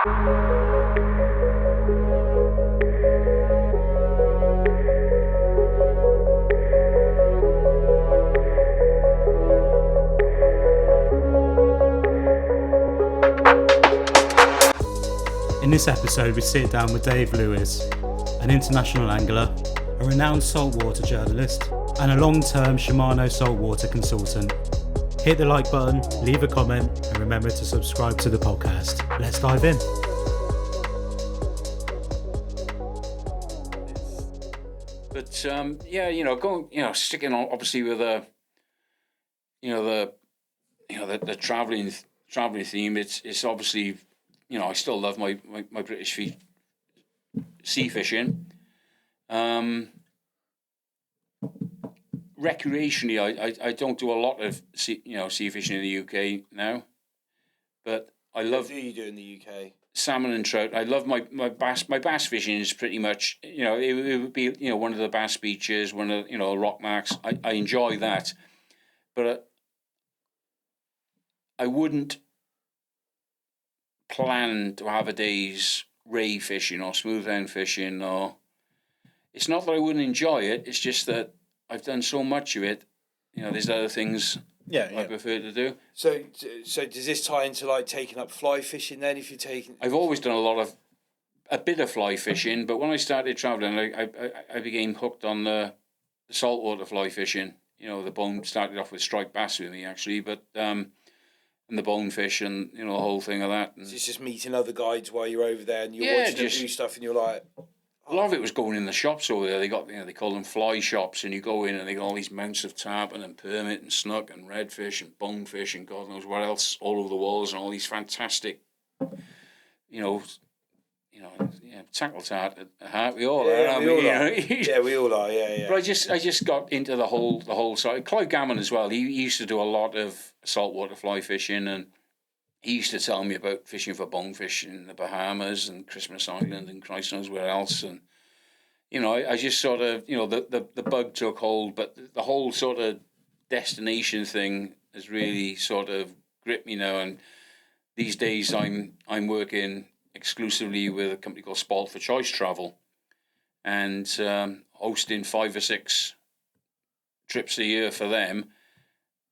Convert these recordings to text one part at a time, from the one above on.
In this episode, we sit down with Dave Lewis, an international angler, a renowned saltwater journalist, and a long-term Shimano Salt Water Consultant. Hit the like button, leave a comment, and remember to subscribe to the podcast. Let's dive in. But sticking on obviously with the traveling theme. It's obviously, I still love my British sea fishing. Recreationally, I don't do a lot of sea fishing in the UK now, but I love. What do you do in the UK? Salmon and trout. I love my bass. My bass fishing is pretty much, it would be, one of the bass beaches, one of, rock marks. I enjoy that, but I wouldn't plan to have a day's ray fishing or smoothhound fishing. Or it's not that I wouldn't enjoy it. It's just that I've done so much of it. There's other things I prefer to do. So does this tie into like taking up fly fishing then? If you're taking, I've always done a bit of fly fishing, but when I started traveling, I became hooked on the saltwater fly fishing. The bone started off with striped bass with me actually, but and the bonefish and the whole thing of that. And it's just meeting other guides while you're over there and you're watching them do stuff and you're like. A lot of it was going in the shops over there. They got, they call them fly shops, and you go in and they got all these mounts of tarpon and permit and snook and redfish and bonefish and God knows what else all over the walls, and all these fantastic, tackle tart. We all are. We all are. Yeah. But I just got into the whole side. Clive Gammon as well. He used to do a lot of saltwater fly fishing, and he used to tell me about fishing for bonefish in the Bahamas and Christmas Island and Christ knows where else. And, I just sort of, the bug took hold, but the whole sort of destination thing has really sort of gripped me now. And these days I'm working exclusively with a company called Sport for Choice Travel, and hosting 5 or 6 trips a year for them.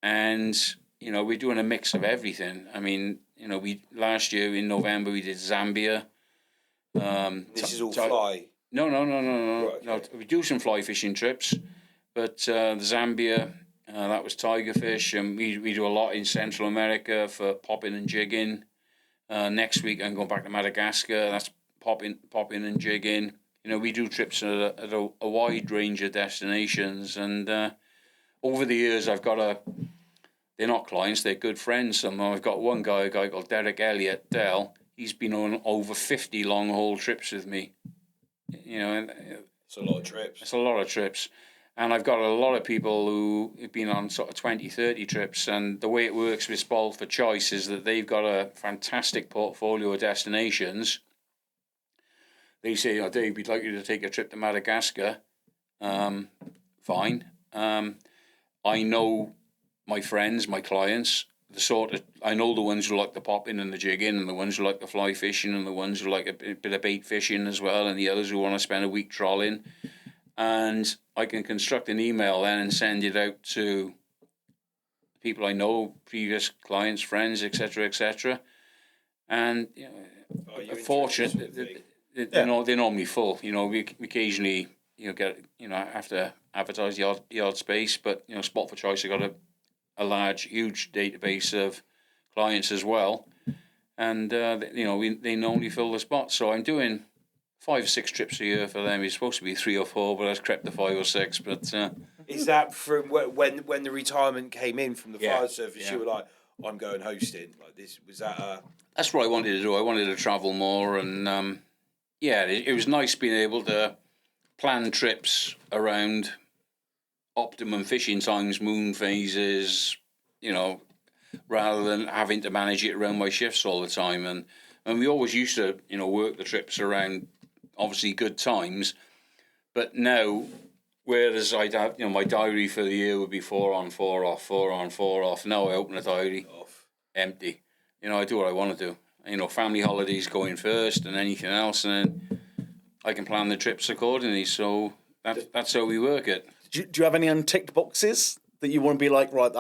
And we're doing a mix of everything. I mean, we last year in November we did Zambia. This is all fly. No. Right, okay. No. We do some fly fishing trips, but the Zambia that was tiger fish, and we do a lot in Central America for popping and jigging. Next week I'm going back to Madagascar. That's popping and jigging. We do trips at a wide range of destinations, and over the years I've got they're not clients, they're good friends. And I've got a guy called Derek Elliott, Dell. He's been on over 50 long haul trips with me. And it's a lot of trips. It's a lot of trips. And I've got a lot of people who have been on sort of 20, 30 trips. And the way it works with Sport for Choice is that they've got a fantastic portfolio of destinations. They say, Dave, we'd like you to take a trip to Madagascar. Fine. I know my friends, my clients, I know the ones who like the popping and the jigging, and the ones who like the fly fishing, and the ones who like a bit of bait fishing as well, and the others who want to spend a week trolling. And I can construct an email then and send it out to people I know, previous clients, friends, etc. And fortunate, they're normally full. We occasionally have to advertise the odd space, but Sport for Choice have got a large, huge database of clients as well, and they normally fill the spots. So I'm doing 5 or 6 trips a year for them. It's supposed to be 3 or 4, but I've crept to 5 or 6. But is that from when the retirement came in from the fire service? You were like, I'm going hosting. Like this was that. That's what I wanted to do. I wanted to travel more, and it was nice being able to plan trips around optimum fishing times, moon phases, rather than having to manage it around my shifts all the time. And we always used to, work the trips around obviously good times, but now, whereas I'd have, my diary for the year would be 4 on, 4 off, 4 on, 4 off. Now I open a diary, empty. I do what I want to do. family holidays going first and anything else, and then I can plan the trips accordingly. So that's how we work it. Do you have any unticked boxes that you want to be like, right,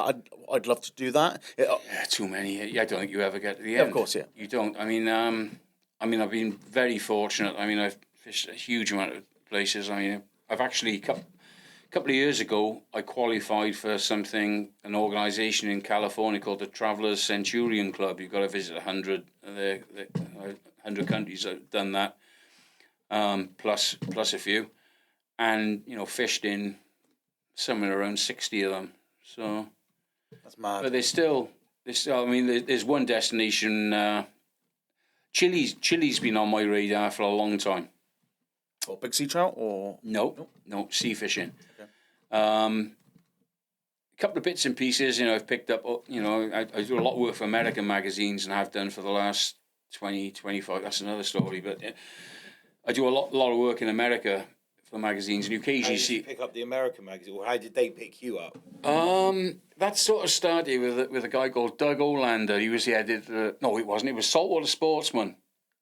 I'd love to do that? Yeah, too many. I don't think you ever get to the end. Yeah, of course, yeah. You don't. I mean, I've been very fortunate. I mean, I've fished a huge amount of places. I mean, I've actually, a couple of years ago, I qualified for an organisation in California called the Travelers Centurion Club. You've got to visit 100 countries that have done that, plus a few, and fished in somewhere around 60 of them. So that's mad. But there's still. I mean, there's one destination. Chile's been on my radar for a long time. What, big sea trout or no sea fishing. Okay. A couple of bits and pieces. I've picked up. I do a lot of work for American magazines and have done for the last 20, 25. That's another story. But I do a lot of work in America for magazines, and you occasionally see. Pick up the American magazine, or how did they pick you up? That sort of started with a guy called Doug Olander. He was the editor. No, it wasn't. It was Saltwater Sportsman.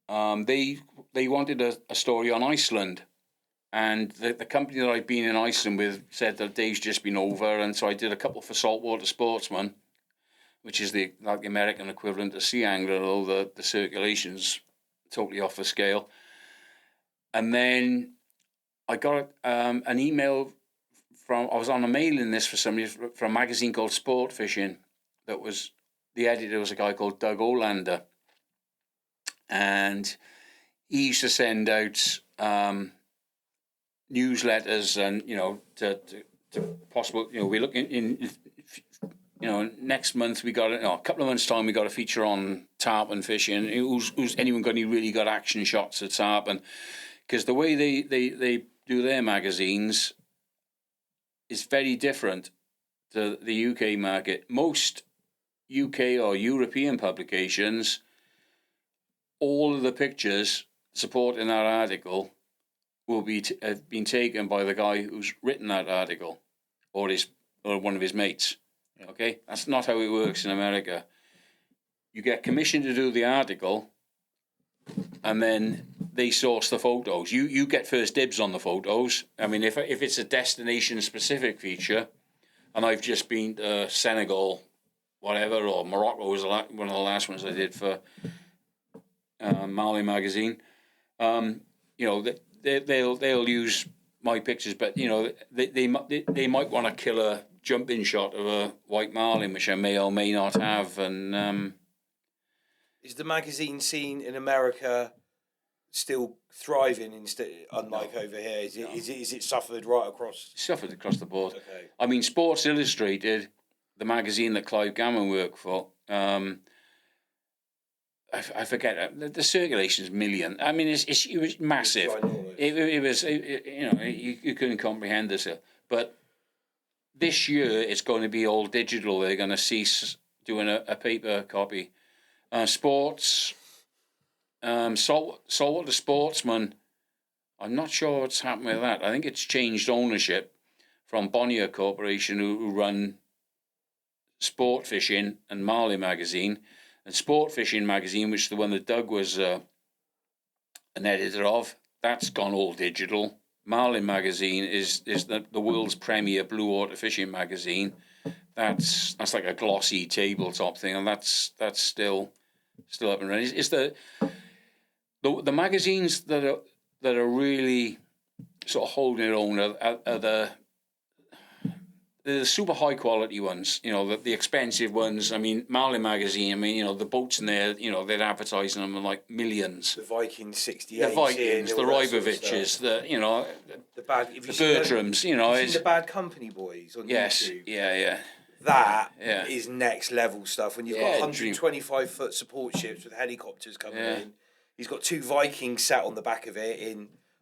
They wanted a story on Iceland, and the company that I'd been in Iceland with said that Dave's just been over, and so I did a couple for Saltwater Sportsman, which is the American equivalent of Sea Angler, although the circulation's totally off the scale. And then I got an email I was on a mailing list for somebody for a magazine called Sport Fishing. The editor was a guy called Doug Olander, and he used to send out newsletters and to possible. We're looking in. Next month we got a couple of months' time we got a feature on tarpon fishing. Who's anyone got any really good action shots at tarpon? Because the way they do their magazines is very different to the UK market. Most UK or European publications, all of the pictures supporting that article will have been taken by the guy who's written that article, or one of his mates. Okay, that's not how it works in America. You get commissioned to do the article, and then they source the photos. You get first dibs on the photos. I mean, if it's a destination specific feature, and I've just been to Senegal, whatever, or Morocco was one of the last ones I did for Mali magazine. They'll use my pictures, but they might want to kill a jump-in shot of a white marlin, which I may or may not have. And is the magazine scene in America still thriving, unlike over here? Is it suffered right across? Suffered across the board. Okay. I mean, Sports Illustrated, the magazine that Clive Gammon worked for, I forget the circulation's million. I mean, it was massive. It was you couldn't comprehend this, but this year it's going to be all digital. They're going to cease doing a paper copy. Sports. Saltwater Sportsman, I'm not sure what's happened with that. I think it's changed ownership from Bonnier Corporation, who run Sport Fishing and Marley magazine. And Sport Fishing magazine, which is the one that Doug was an editor of, that's gone all digital. Marley magazine is the world's premier blue water fishing magazine. That's like a glossy tabletop thing, and that's still up and running. It's the magazines that are really sort of holding their own are the super high quality ones, the expensive ones. I mean, Marlin magazine. I mean, the boats in there. They're advertising them in like millions. The Viking 68. The Vikings, the Ryboviches, the Bertrams. It's the Bad Company Boys on YouTube. Yeah. That is next level stuff. When you've got 125-foot support ships with helicopters coming in. He's got 2 Vikings sat on the back of it.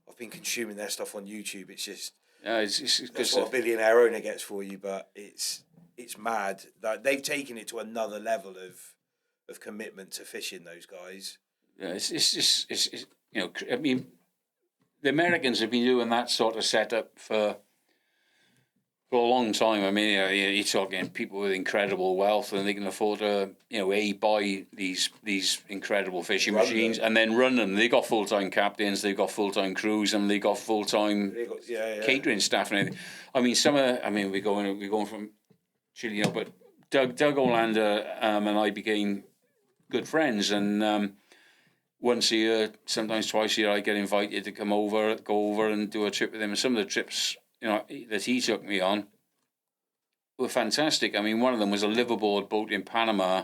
I've been consuming their stuff on YouTube. It's just that's what a billionaire owner gets for you. But it's mad that they've taken it to another level of commitment to fishing. Those guys. Yeah, it's I mean, the Americans have been doing that sort of setup for for a long time. I mean, you're talking people with incredible wealth, and they can afford to, buy these incredible fishing machines and then run them. They got full-time captains, they've got full-time crews, and they got full-time catering staff and everything. I mean, we're going from Chile, but Doug Olander and I became good friends, and once a year, sometimes twice a year, I get invited to go over and do a trip with him. And some of the trips that he took me on were fantastic. I mean, one of them was a liveaboard boat in Panama.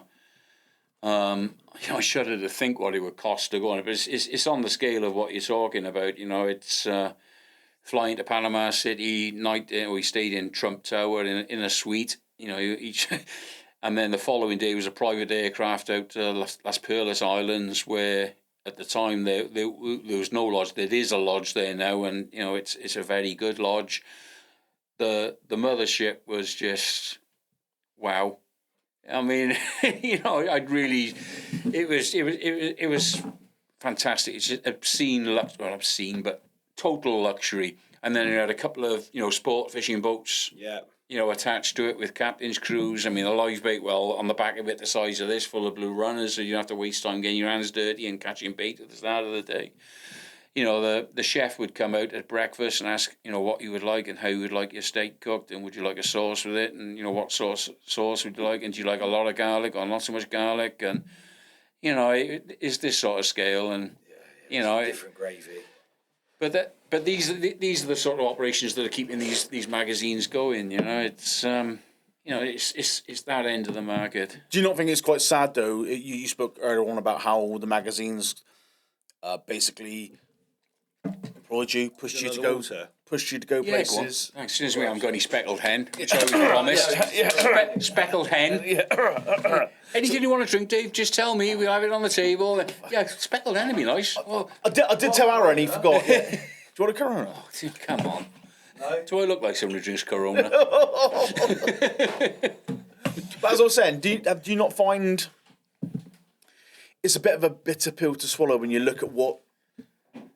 I shudder to think what it would cost to go on it, but it's on the scale of what you're talking about. It's flying to Panama City night. We stayed in Trump Tower in a suite. Each, and then the following day was a private aircraft out to Las Perlas Islands, where at the time there was no lodge. There is a lodge there now, and it's a very good lodge. The mothership was just wow. I mean, it was fantastic. It's just obscene, but total luxury. And then it had a couple of sport fishing boats. Yeah. Attached to it with captain's crews. I mean, a live bait well on the back of it, the size of this, full of blue runners, so you don't have to waste time getting your hands dirty and catching bait at the start of the day. The chef would come out at breakfast and ask, what you would like and how you would like your steak cooked, and would you like a sauce with it, and what sauce would you like, and do you like a lot of garlic or not so much garlic, and it's this sort of scale, and different gravy. But these are the sort of operations that are keeping these magazines going. It's it's that end of the market. Do you not think it's quite sad though? You spoke earlier on about how the magazines basically employed you, pushed you to go places. As soon as we haven't got any speckled hen, which I was promised. Speckled hen. Anything you want to drink, Dave? Just tell me. We'll have it on the table. Yeah, speckled hen would be nice. Well, I did tell Aaron, he forgot. Do you want a Corona? Oh, dude, come on. No. Do I look like someone who drinks Corona? But as I was saying, do you not find it's a bit of a bitter pill to swallow when you look at what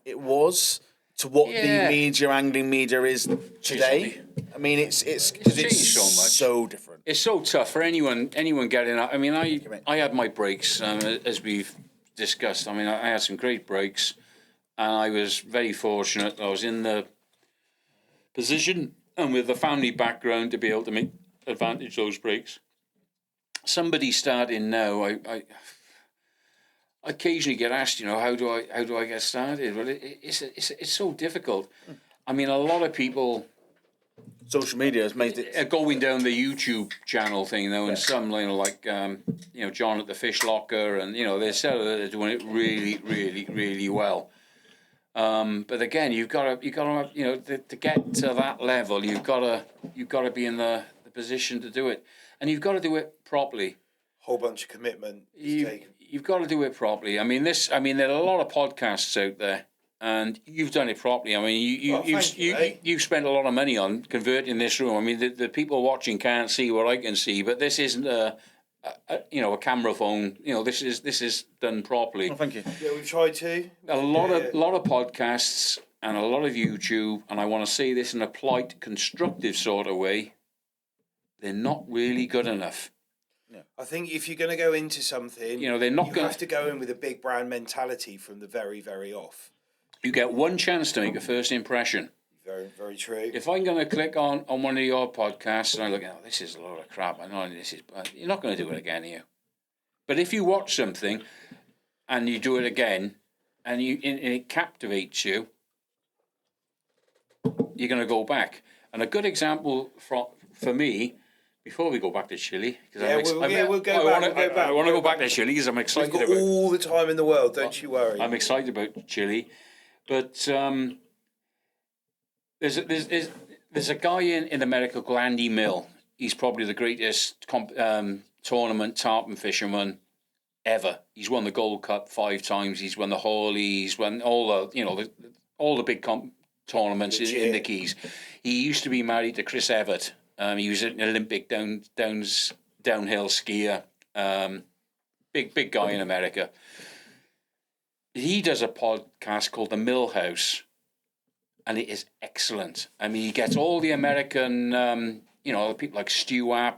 it was to what the angling media is today? I mean, it's changed so much, so different. It's so tough for anyone getting out. I mean, I had my breaks as we've discussed. I mean, I had some great breaks, and I was very fortunate. I was in the position and with the family background to be able to make advantage of those breaks. Somebody starting now, I occasionally get asked, how do I get started? Well, it's so difficult. I mean, a lot of people. Social media has made it going down the YouTube channel thing though, and some like John at the Fish Locker, and they're doing it really, really, really well. But again, you've got to to get to that level, you've got to be in the position to do it, and you've got to do it properly. Whole bunch of commitment. You've got to do it properly. I mean, there are a lot of podcasts out there, and you've done it properly. I mean, you've spent a lot of money on converting this room. I mean, the people watching can't see what I can see, but this isn't a camera phone. This is done properly. Oh, thank you. Yeah, we've tried to. A lot of podcasts and a lot of YouTube, and I want to say this in a polite, constructive sort of way. They're not really good enough. Yeah. I think if you're going to go into something, they're not going to have to go in with a big brand mentality from the very, very off. You get one chance to make a first impression. Very, very true. If I'm going to click on one of your podcasts and I look, this is a load of crap, I know this is, you're not going to do it again here. But if you watch something and you do it again and it captivates you, you're going to go back. And a good example for me. Before we go back to Chile, because we'll go back. I want to go back to Chile because I'm excited. We've got all the time in the world, don't you worry. I'm excited about Chile, but there's a guy in America called Andy Mill. He's probably the greatest tournament tarpon fisherman ever. He's won the Gold Cup 5 times. He's won the Hawley. He's won all the big tournaments in the Keys. He used to be married to Chris Evert. He was an Olympic downhill skier, big guy in America. He does a podcast called The Mill House, and it is excellent. I mean, he gets all the American, people like Stewart,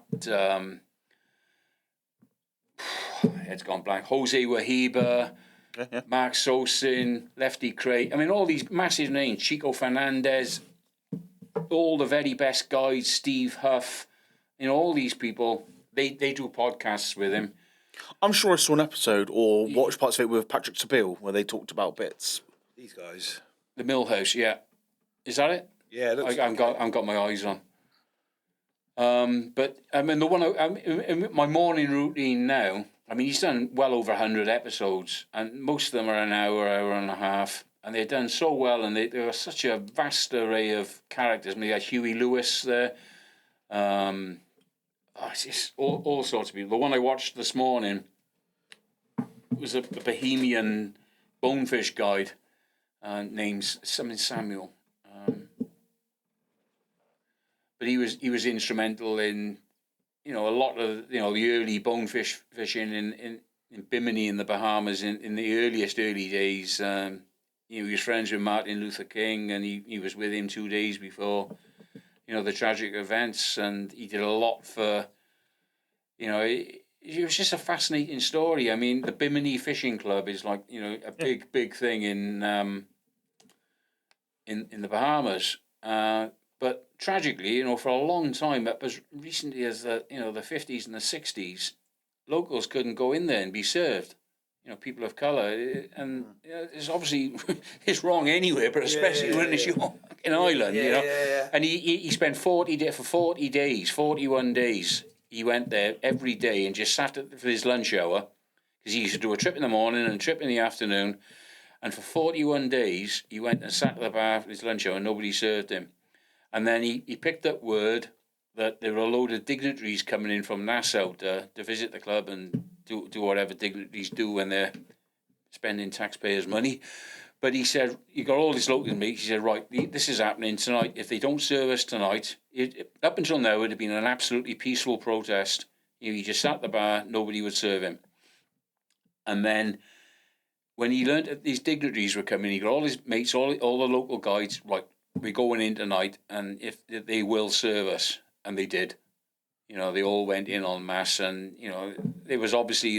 it's gone blank, Jose Wahiba, Mark Sosin, Lefty Craig. I mean, all these massive names, Chico Fernandez, all the very best guides, Steve Huff, all these people, they do podcasts with him. I'm sure I saw an episode or watched parts of it with Patrick Sabille where they talked about bits. These guys. The Millhouse, yeah. Is that it? Yeah, it looks I've got my eyes on. But I mean, my morning routine now. I mean, he's done well over 100 episodes, and most of them are an hour and a half, and they're done so well, and there are such a vast array of characters. I mean, you got Huey Lewis there. It's just all sorts of people. The one I watched this morning was a Bohemian bonefish guide, named something Samuel. But he was instrumental in, a lot of the early bonefish fishing in Bimini in the Bahamas in the early days. He was friends with Martin Luther King, and he was with him 2 days before, the tragic events, and he did a lot for, it was just a fascinating story. I mean, the Bimini Fishing Club is like, a big thing in the Bahamas. But tragically, for a long time, up as recently as the 50s and the 60s, locals couldn't go in there and be served. People of colour, and it's obviously it's wrong anywhere, but especially when it's your island, And he spent 41 days. He went there every day and just sat for his lunch hour, because he used to do a trip in the morning and a trip in the afternoon, and for 41 days he went and sat at the bar for his lunch hour and nobody served him. And then he picked up word that there were a load of dignitaries coming in from Nassau to visit the club and do whatever dignitaries do when they're spending taxpayers' money. But he said, you got all these local mates, he said, right, this is happening tonight. If they don't serve us tonight, up until now it had been an absolutely peaceful protest. He just sat at the bar, nobody would serve him. And then when he learned that these dignitaries were coming, he got all his mates, all the local guides, right, we're going in tonight, and if they will serve us, and they did. They all went in en masse, and it was obviously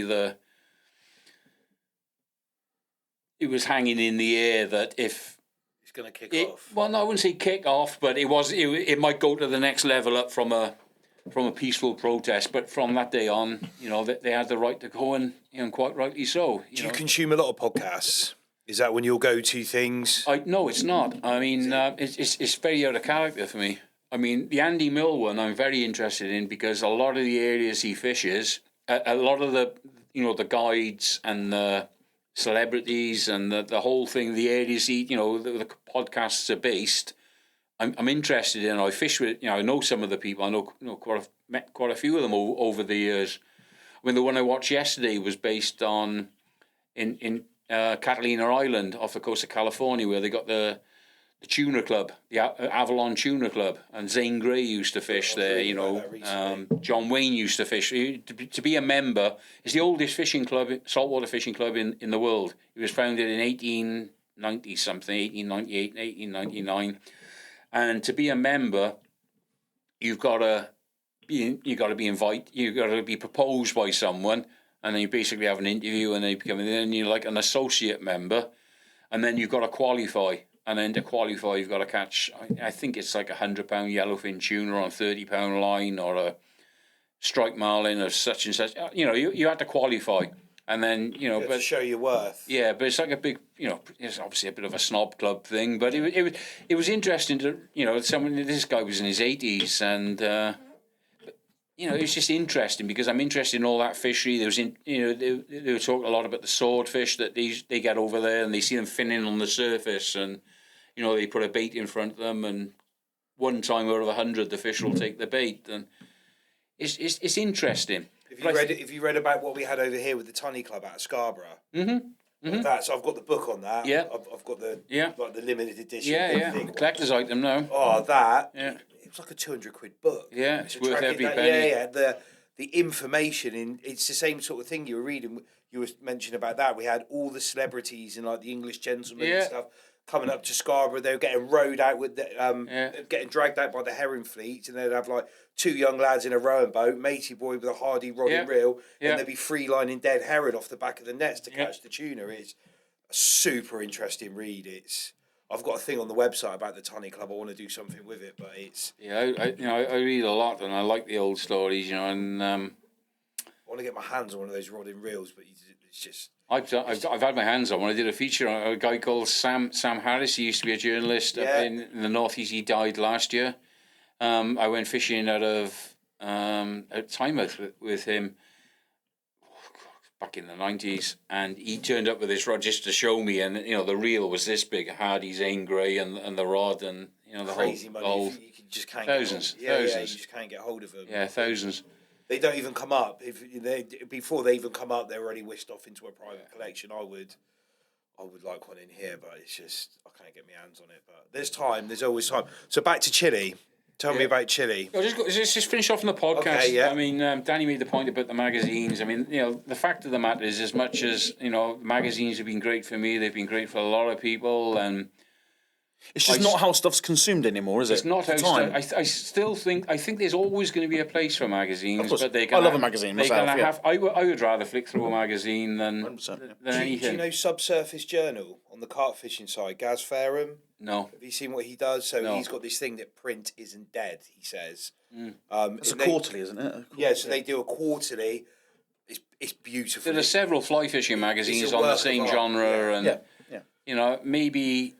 it was hanging in the air that if it's going to kick off. Well, no, I wouldn't say kick off, but it might go to the next level up from a peaceful protest. But from that day on, they had the right to go, and quite rightly so. Do you consume a lot of podcasts? Is that when you'll go to things? No, it's not. I mean, it's very out of character for me. I mean, the Andy Mill one I'm very interested in, because a lot of the areas he fishes, a lot of the guides and the celebrities and the whole thing, the areas the podcasts are based, I'm interested in. I fish with, I know some of the people. I know met quite a few of them over the years. I mean, the one I watched yesterday was based on in Catalina Island off the coast of California, where they got the tuna club, the Avalon Tuna Club, and Zane Grey used to fish there. John Wayne used to fish. To be a member, it's the oldest fishing club, saltwater fishing club in the world. It was founded in 1890 something, 1898, 1899, and to be a member, you've got to be invited. You've got to be proposed by someone. And then you basically have an interview, and then you're like an associate member, and then you've got to qualify. And then to qualify, you've got to catch, I think it's like £100 yellowfin tuna on a £30 line, or a strike marlin of such and such. You had to qualify, and then but to show your worth. Yeah, but it's like a big, it's obviously a bit of a snob club thing, but it was interesting to this guy was in his 80s, and. It's just interesting, because I'm interested in all that fishery. There was they were talking a lot about the swordfish that they get over there, and they see them finning on the surface, and they put a bait in front of them, and one time out of 100 the fish will take the bait, and it's interesting. Have you read about what we had over here with the Tunny Club out of Scarborough? Mm-hmm. So I've got the book on that. Yeah, I've got the the limited edition. Yeah, the collector's item now. Oh, that. Yeah. It was like a £200 book. Yeah, it's worth every penny. Yeah. the information it's the same sort of thing you were reading. You were mentioning about that. We had all the celebrities and like the English gentlemen and stuff coming up to Scarborough. They were getting rowed out with getting dragged out by the herring fleet, and they'd have like 2 young lads in a rowing boat, matey boy with a hardy rod and reel, and they'd be free lining dead herring off the back of the nets to catch the tuna. It's a super interesting read. I've got a thing on the website about the Tunny Club. I want to do something with it, but it's I read a lot, and I like the old stories, and I want to get my hands on one of those rod and reels, but it's just. I've had my hands on one. I did a feature on a guy called Sam Harris. He used to be a journalist up in the northeast. He died last year. I went fishing out Tynemouth with him back in the 90s, and he turned up with this rod just to show me, and the reel was this big, Hardy's Ain Grey, and the rod, and the crazy whole money. You just can't thousands. You just can't get hold of them. Yeah, thousands. They don't even come up. Before they even come up, they're already whisked off into a private collection. I would like one in here, but it's just I can't get my hands on it. But there's time. There's always time. So back to Chile. Tell me about Chile. Just finish off on the podcast. Okay, yeah. I mean, Danny made the point about the magazines. I mean, the fact of the matter is, as much as magazines have been great for me, they've been great for a lot of people, and it's just not how stuff's consumed anymore, is it? It's not how stuff. I still think there's always going to be a place for magazines, but they can. I love a magazine myself. I would rather flick through a magazine than anything. Do you know Subsurface Journal on the carp fishing side? Gaz Fairham. No. Have you seen what he does? So he's got this thing that print isn't dead, he says. It's a quarterly, isn't it? Yeah, so they do a quarterly. It's beautiful. There are several fly fishing magazines on the same genre, and maybe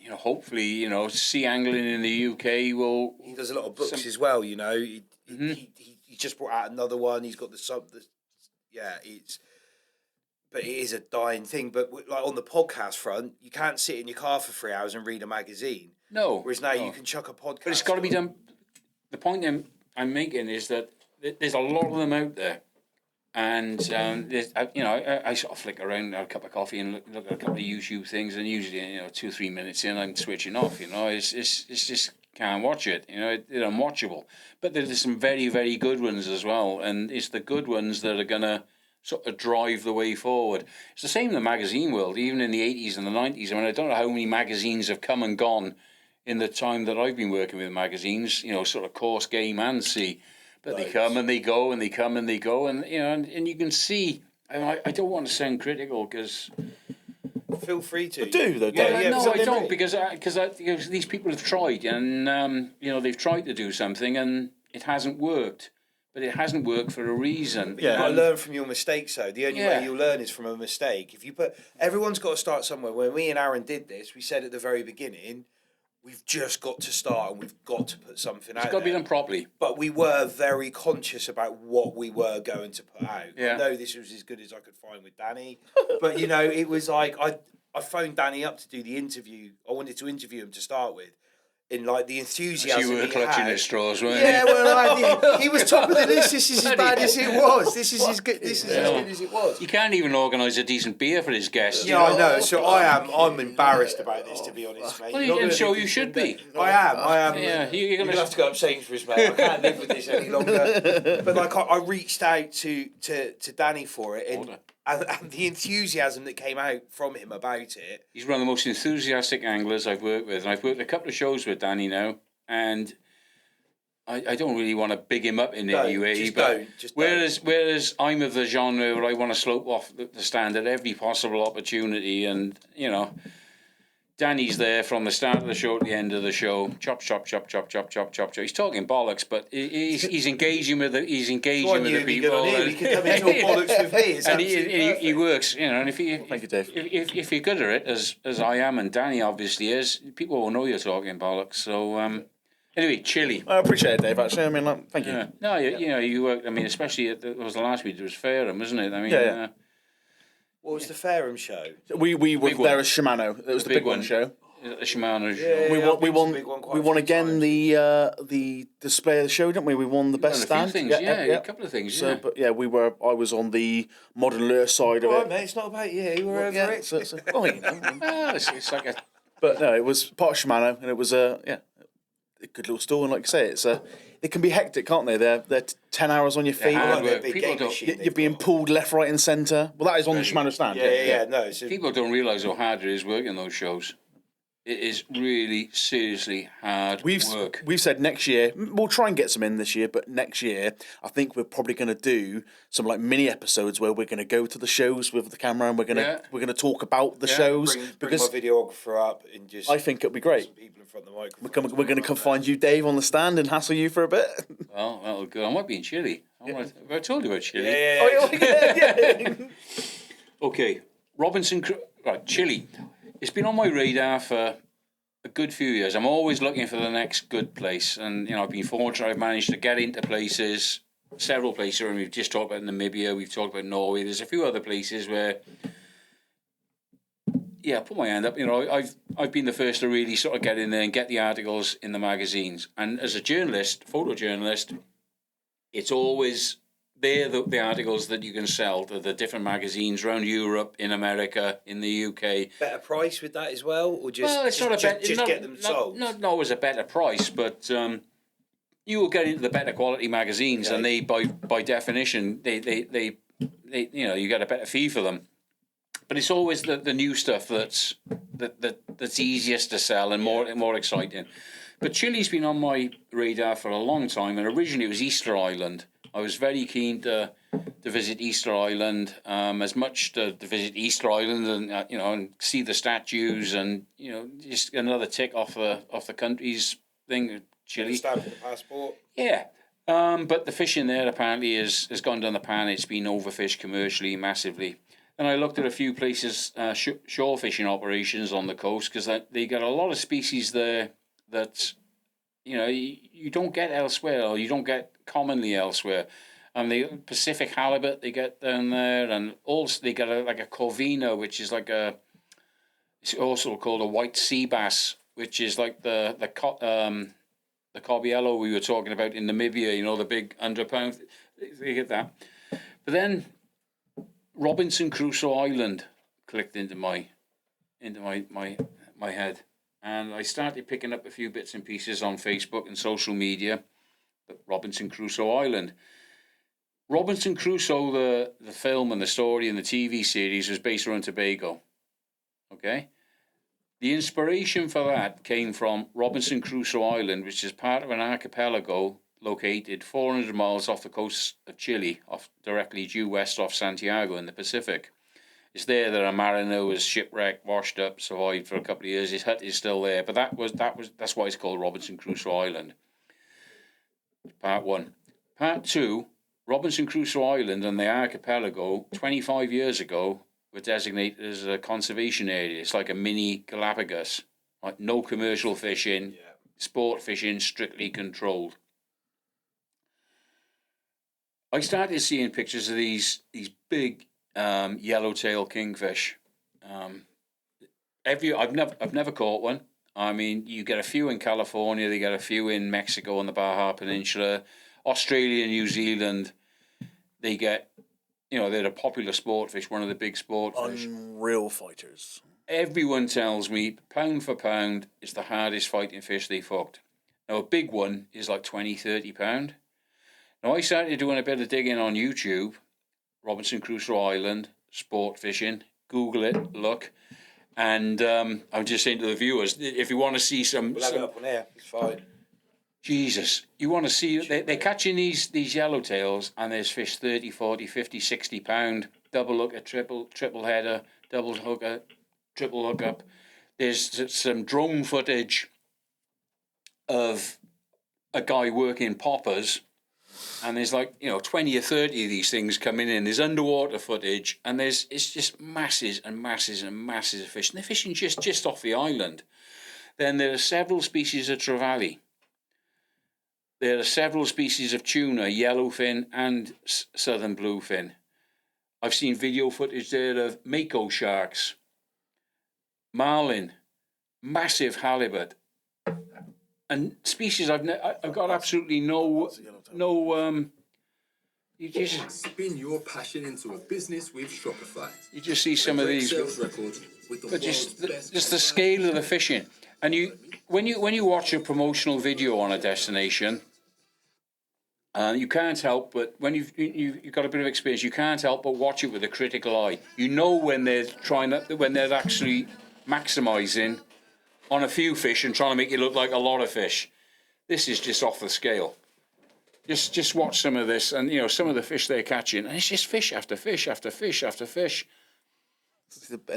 hopefully Sea Angling in the UK will. He does a lot of books as well. He just brought out another one. He's got but it is a dying thing. But like on the podcast front, you can't sit in your car for 3 hours and read a magazine. No. Whereas now you can chuck a podcast. But it's got to be done. The point I'm making is that there's a lot of them out there, and I sort of flick around, have a cup of coffee, and look at a couple of YouTube things, and usually 2 or 3 minutes in, I'm switching off. It's just can't watch it. They're unwatchable. But there's some very, very good ones as well, and it's the good ones that are gonna sort of drive the way forward. It's the same in the magazine world, even in the 80s and the 90s. I mean, I don't know how many magazines have come and gone in the time that I've been working with magazines, sort of course, game and sea. But they come and they go, and they come and they go, and and you can see. I don't want to sound critical because. Feel free to. Do though? No, I don't because these people have tried, and they've tried to do something, and it hasn't worked. But it hasn't worked for a reason. Yeah, you've got to learn from your mistakes, though. The only way you'll learn is from a mistake. Everyone's got to start somewhere. When me and Aaron did this, we said at the very beginning, we've just got to start and we've got to put something out. It's got to be done properly. But we were very conscious about what we were going to put out. Yeah. I know this was as good as I could find with Danny, but it was like I phoned Danny up to do the interview. I wanted to interview him to start with. In like the enthusiasm, you were clutching at straws, weren't you? Yeah, well, he was top of the list. This is as bad as it was. This is as good. This is as good as it was. You can't even organise a decent beer for his guests. Yeah, I know. So I'm embarraed about this, to be honest, mate. Well, and so you should be. I am. Yeah, you're gonna have to go up Sainsbury's, mate. I can't live with this any longer. But like, I reached out to Danny for it, and the enthusiasm that came out from him about it. He's one of the most enthusiastic anglers I've worked with, and I've worked a couple of shows with Danny now, and I don't really want to big him up in any way, but whereas I'm of the genre where I want to slope off the stand at every possible opportunity, and Danny's there from the start of the show to the end of the show. Chop, chop, chop, chop, chop, chop, chop, chop. He's talking bollocks, but he's engaging with the people. He can come and talk bollocks with me. And he works, and if thank you, Dave. If you're good at it, as I am, and Danny obviously is, people will know you're talking bollocks. So anyway, Chile. I appreciate it, Dave. Actually, I mean, thank you. No, you work. I mean, especially it was the last week. It was Fairham, wasn't it? I mean, what was the Fairham show? We were there as Shimano. It was the big one show. The Shimano show. Yeah, we won again the display of the show, didn't we? We won the best stand. A few things, a couple of things. So, but I was on the modern lure side of it. Right, mate, it's not about you. You were over it. It's like a. But no, it was part of Shimano, and it was a good little store. And like I say, they can be hectic, can't they? They're 10 hours on your feet. You're being pulled left, right, and centre. Well, that is on the Shimano stand. Yeah. No, people don't realise how hard it is working those shows. It is really seriously hard work. We've said next year we'll try and get some in this year, but next year I think we're probably going to do some like mini episodes where we're going to go to the shows with the camera and we're going to talk about the shows. Bring my videographer up and just. I think it'll be great. Some people in front of the microphone. We're going to come find you, Dave, on the stand and hassle you for a bit. Well, that'll go. I might be in Chile. I told you about Chile. Yeah. Okay, right, Chile. It's been on my radar for a good few years. I'm always looking for the next good place. And, I've been fortunate. I've managed to get into places, several places. And we've just talked about Namibia. We've talked about Norway. There's a few other places where, I put my hand up. I've been the first to really sort of get in there and get the articles in the magazines. And as a journalist, photojournalist, it's always... They're the articles that you can sell to the different magazines around Europe, in America, in the UK. Better price with that as well, or just get them sold? Not always a better price, but you will get into the better quality magazines, and they, by definition, they you get a better fee for them. But it's always the new stuff that's easiest to sell and more exciting. But Chile's been on my radar for a long time, and originally it was Easter Island. I was very keen to visit Easter Island, as much to visit Easter Island and and see the statues and just another tick off the country's thing, Chile. Stamp for the passport. Yeah, but the fishing there apparently has gone down the pan. It's been overfished commercially massively. And I looked at a few places, shore fishing operations on the coast, because they got a lot of species there that you don't get elsewhere, or you don't get commonly elsewhere. And the Pacific halibut they get down there, and also they get a corvina, which is it's also called a white sea bass, which is like the corbiello we were talking about in Namibia. The big 100-pound. They get that. But then Robinson Crusoe Island clicked into my head. And I started picking up a few bits and pieces on Facebook and social media. But Robinson Crusoe Island. Robinson Crusoe, the film and the story and the TV series was based around Tobago. Okay? The inspiration for that came from Robinson Crusoe Island, which is part of an archipelago located 400 miles off the coast of Chile, directly due west off Santiago in the Pacific. It's there that a mariner was shipwrecked, washed up, survived for a couple of years. His hut is still there, but that's why it's called Robinson Crusoe Island. Part 1. Part 2, Robinson Crusoe Island and the archipelago 25 years ago were designated as a conservation area. It's like a mini Galapagos. Like no commercial fishing, sport fishing strictly controlled. I started seeing pictures of these big yellowtail kingfish. I've never caught one. I mean, you get a few in California, they get a few in Mexico on the Baja Peninsula, Australia, New Zealand. They get, they're a popular sport fish, one of the big sport fish. Unreal fighters. Everyone tells me, pound for pound, it's the hardest fighting fish they've hooked. Now, a big one is like 20, 30 pound. Now, I started doing a bit of digging on YouTube, Robinson Crusoe Island, sport fishing, Google it, look. And I'm just saying to the viewers, if you want to see some... We'll have it up on air, it's fine. Jesus, you want to see... They're catching these yellowtails, and there's fish 30, 40, 50, 60 pound, double hooker, triple header, double hooker, triple hookup. There's some drone footage of a guy working poppers, and there's 20 or 30 of these things coming in. There's underwater footage, and it's just masses and masses and masses of fish. And they're fishing just off the island. Then there are several species of trevally. There are several species of tuna, yellowfin and southern bluefin. I've seen video footage there of mako sharks, marlin, massive halibut, and species I've got absolutely no. You just spin your passion into a business with Shopify. You just see some of these, but just the scale of the fishing, and when you watch a promotional video on a destination, You can't help but when you've got a bit of experience, you can't help but watch it with a critical eye. You know when they're actually maximising on a few fish and trying to make it look like a lot of fish. This is just off the scale. Just watch some of this, and some of the fish they're catching, and it's just fish after fish after fish after fish.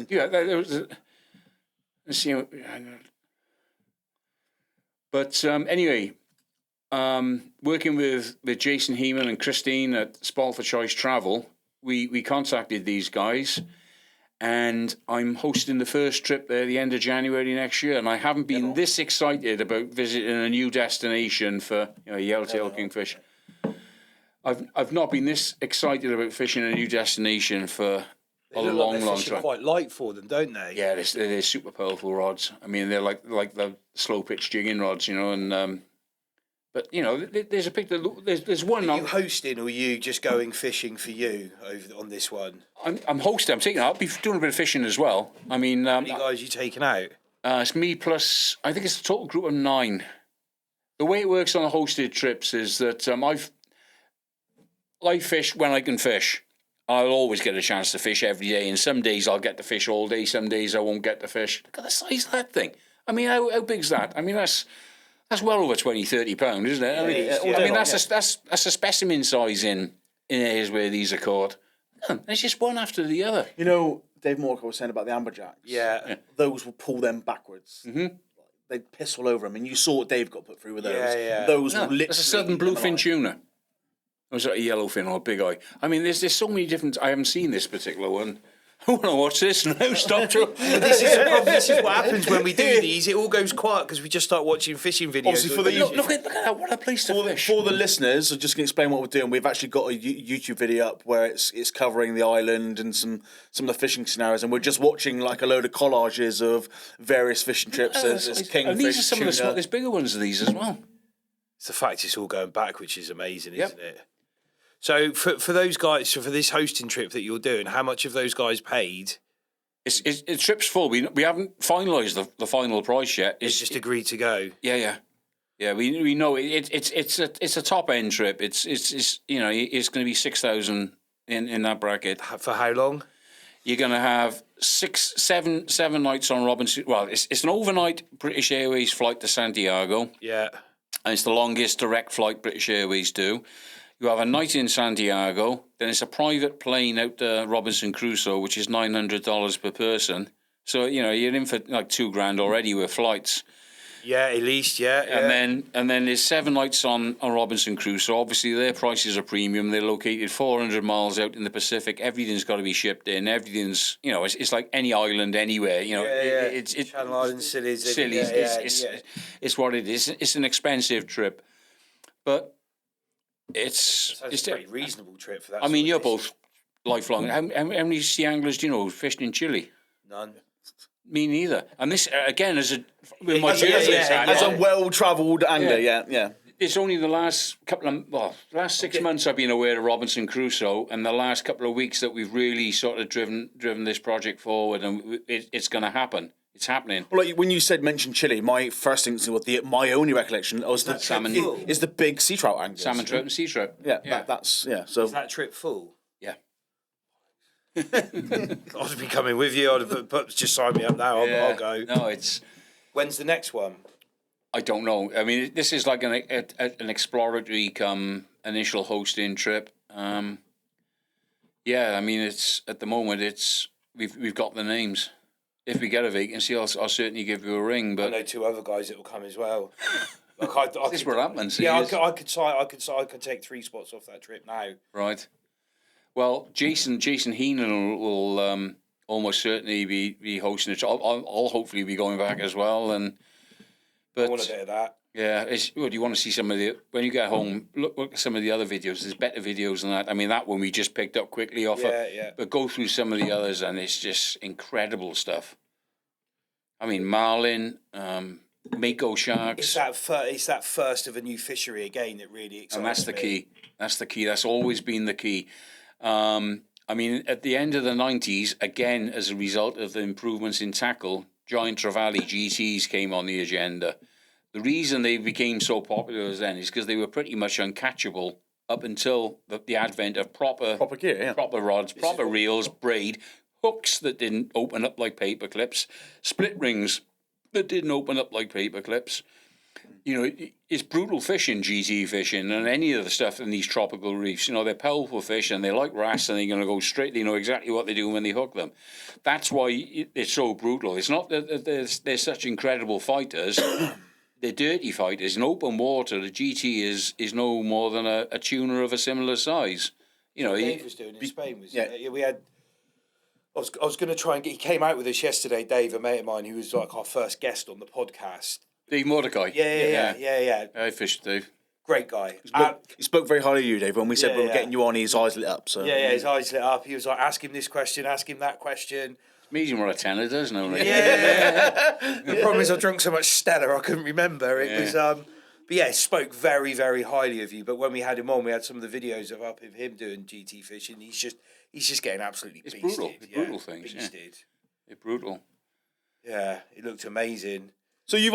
Yeah, let's see. But anyway. Working with Jason Heeman and Christine at Spoil for Choice Travel, we contacted these guys, and I'm hosting the first trip there the end of January next year, and I haven't been this excited about visiting a new destination for yellowtail kingfish. I've not been this excited about fishing a new destination for a long time. Quite light for them, don't they? Yeah, they're super powerful rods. I mean, they're like the slow pitch jigging rods, and. But there's a picture. There's one. Are you hosting, or are you just going fishing for you on this one? I'm hosting. I'm taking. I'll be doing a bit of fishing as well. I mean, how many guys are you taking out? It's me plus. I think it's a total group of 9. The way it works on the hosted trips is that I fish when I can fish. I'll always get a chance to fish every day, and some days I'll get to fish all day. Some days I won't get to fish. Look at the size of that thing. I mean, how big's that? I mean, that's well over 20-30 pounds, isn't it? I mean, that's a specimen size in areas where these are caught. It's just one after the other. Dave Morcott was saying about the amberjacks. Yeah. Those will pull them backwards. Mm-hmm. They'd piss all over them, and you saw what Dave got put through with those. Yeah. Those will literally. That's a southern bluefin tuna. Or is that a yellowfin or a big eye? I mean, there's so many different. I haven't seen this particular one. I want to watch this now. Stop. This is the problem. This is what happens when we do these. It all goes quiet because we just start watching fishing videos. Obviously, look at that! What a place to fish. For the listeners, I'm just going to explain what we're doing. We've actually got a YouTube video up where it's covering the island and some of the fishing scenarios, and we're just watching like a load of collages of various fishing trips. As kingfish, and these are some tuna. of the there's bigger ones of these as well. It's the fact it's all going back, which is amazing, isn't it? So for those guys, for this hosting trip that you're doing, how much have those guys paid? It's trip's full. We haven't finalised the final price yet. It's just agreed to go. Yeah. We know it's a top end trip. It's going to be 6,000 in that bracket. For how long? You're going to have 7 nights on Robinson. Well, it's an overnight British Airways flight to Santiago. Yeah, and it's the longest direct flight British Airways do. You have a night in Santiago, then it's a private plane out to Robinson Crusoe, which is $900 per person. So, you're in for like $2,000 already with flights. Yeah, at least, yeah. And then there's 7 nights on Robinson Crusoe. Obviously, their prices are premium. They're located 400 miles out in the Pacific. Everything's got to be shipped in. Everything's, it's like any island anywhere. It's Channel Islands, Scillies. It's what it is. It's an expensive trip, but it's a pretty reasonable trip for that. I mean, you're both lifelong. How many sea anglers do you know fishing in Chile? None. Me neither. And this again as a well-travelled angler, yeah. It's only the last last 6 months I've been aware of Robinson Crusoe, and the last couple of weeks that we've really sort of driven this project forward, and it's going to happen. It's happening. Well, like when you mention Chile, my first instinct was my only recollection was the salmon. Is the big sea trout anglers. Salmon trout and sea trout. Yeah. That's So is that trip full? Yeah. I'd be coming with you. Just sign me up now. I'll go. No, it's. When's the next one? I don't know. I mean, this is like an exploratory initial hosting trip. I mean, it's at the moment we've got the names. If we get a vacancy, I'll certainly give you a ring. But I know 2 other guys that will come as well. This is what happens. Yeah, I could take 3 spots off that trip now. Right. Well, Jason Heenan will almost certainly be hosting it. I'll hopefully be going back as well. But I want a bit of that. Yeah, do you want to see some of when you get home? Look at some of the other videos. There's better videos than that. I mean, that one we just picked up quickly off. But go through some of the others, and it's just incredible stuff. I mean, marlin, mako sharks. It's that first of a new fishery again that really excites me. And that's the key. That's the key. That's always been the key. I mean, at the end of the 90s, again, as a result of the improvements in tackle, giant trevally GTs came on the agenda. The reason they became so popular then is because they were pretty much uncatchable up until the advent of proper gear, yeah. proper rods, proper reels, braid, hooks that didn't open up like paper clips, split rings that didn't open up like paper clips. You know, it's brutal fishing, GT fishing, and any of the stuff in these tropical reefs. You know, they're powerful fish and they like wrasse and they're going to go straight. They know exactly what they do when they hook them. That's why it's so brutal. It's not that they're such incredible fighters. They're dirty fighters. In open water, the GT is no more than a tuner of a similar size. You know, Dave was doing in Spain, was it? We had. I was going to try and get. He came out with us yesterday, Dave, a mate of mine who was like our first guest on the podcast. Dave Mordecai. Yeah. I fished Dave. Great guy. He spoke very highly of you, Dave. When we said we were getting you on, his eyes lit up. So his eyes lit up. He was like, ask him this question, ask him that question. Amazing what a tenor does now. Like. The problem is I drank so much Stella I couldn't remember. It was but spoke very, very highly of you. But when we had him on, we had some of the videos of him doing GT fishing. He's just getting absolutely beasted. Brutal. It's brutal things. Beasted. It's brutal. Yeah, it looked amazing. So you've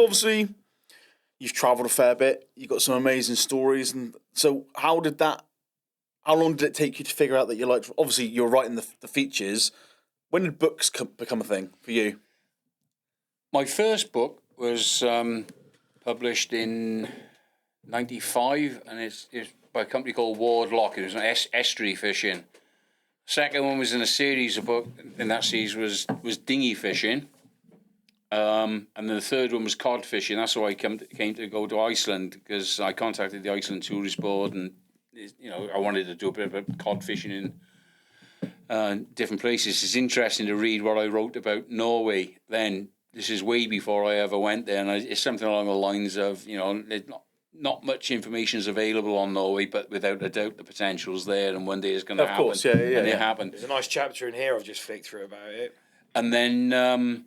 travelled a fair bit. You've got some amazing stories, and so how long did it take you to figure out that you liked? Obviously, you're writing the features. When did books become a thing for you? My first book was published in '95, and it's by a company called Wardlock. It was an estuary fishing. Second one was in a series of books, and that series was dinghy fishing. And then the third one was cod fishing. That's why I came to go to Iceland, because I contacted the Iceland Tourist Board, and I wanted to do a bit of cod fishing in different places. It's interesting to read what I wrote about Norway. Then this is way before I ever went there, and it's something along the lines of there's not much information is available on Norway, but without a doubt the potential's there, and one day it's going to happen. Of course, it happened. There's a nice chapter in here I've just flicked through about it. And then.